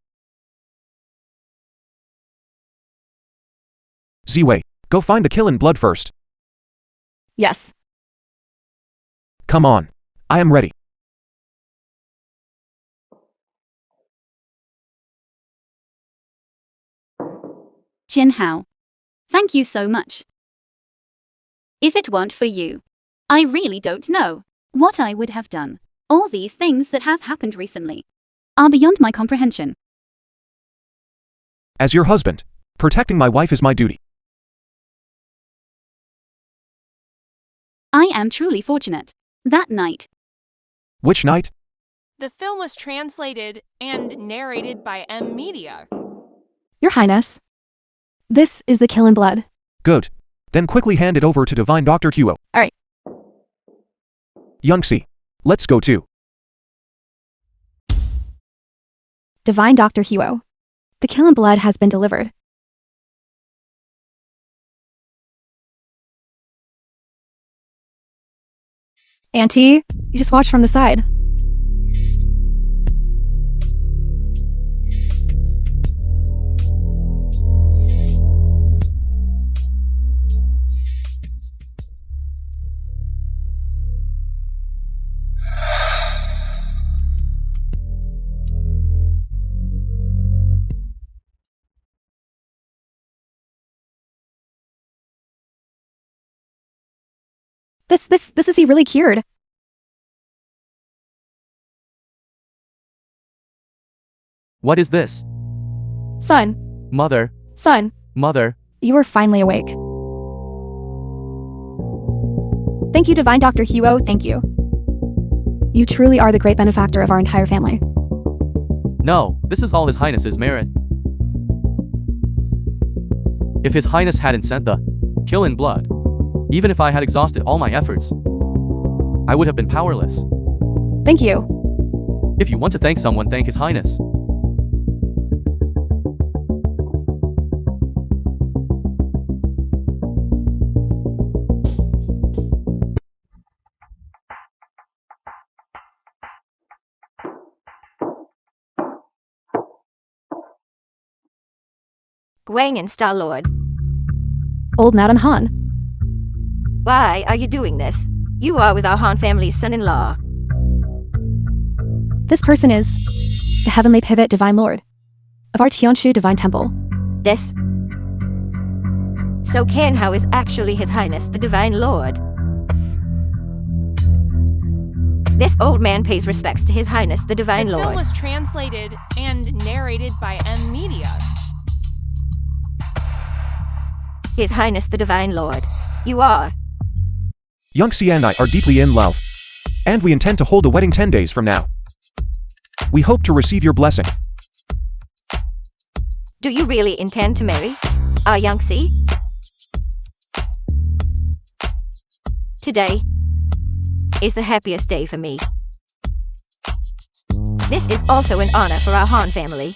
Ziwei, go find the killing blood first. Yes. Come on. I am ready. Jin Hao. Thank you so much. If it weren't for you, I really don't know what I would have done. All these things that have happened recently are beyond my comprehension. As your husband, protecting my wife is my duty. I am truly fortunate. That night, Which night? The film was translated and narrated by M Media. Your Highness. This is the Kill in Blood. Good. Then quickly hand it over to Divine Dr. Huo. Alright. Youngsi, let's go too. Divine Dr. Huo. The Kill in Blood has been delivered. Auntie, you just watch from the side. This is he really cured? What is this? Son, Mother, son, mother. you are finally awake. Thank you, Divine Dr. Huo, thank you. You truly are the great benefactor of our entire family. No, this is all His Highness's merit. If His Highness hadn't sent the kill in blood, even if I had exhausted all my efforts, I would have been powerless. Thank you. If you want to thank someone, thank His Highness. Gwang and Star-Lord, Old Madam Han. why are you doing this? You are with our Han family's son-in-law. This person is the Heavenly Pivot Divine Lord of our Tianshu Divine Temple. This. So Hao is actually His Highness, the Divine Lord. This old man pays respects to His Highness, the Divine The film Lord. was translated and narrated by M Media. His Highness, the Divine Lord. You are. Youngsi and I are deeply in love. And we intend to hold a wedding 10 days from now. We hope to receive your blessing. Do you really intend to marry our Youngsi? Today is the happiest day for me. This is also an honor for our Han family.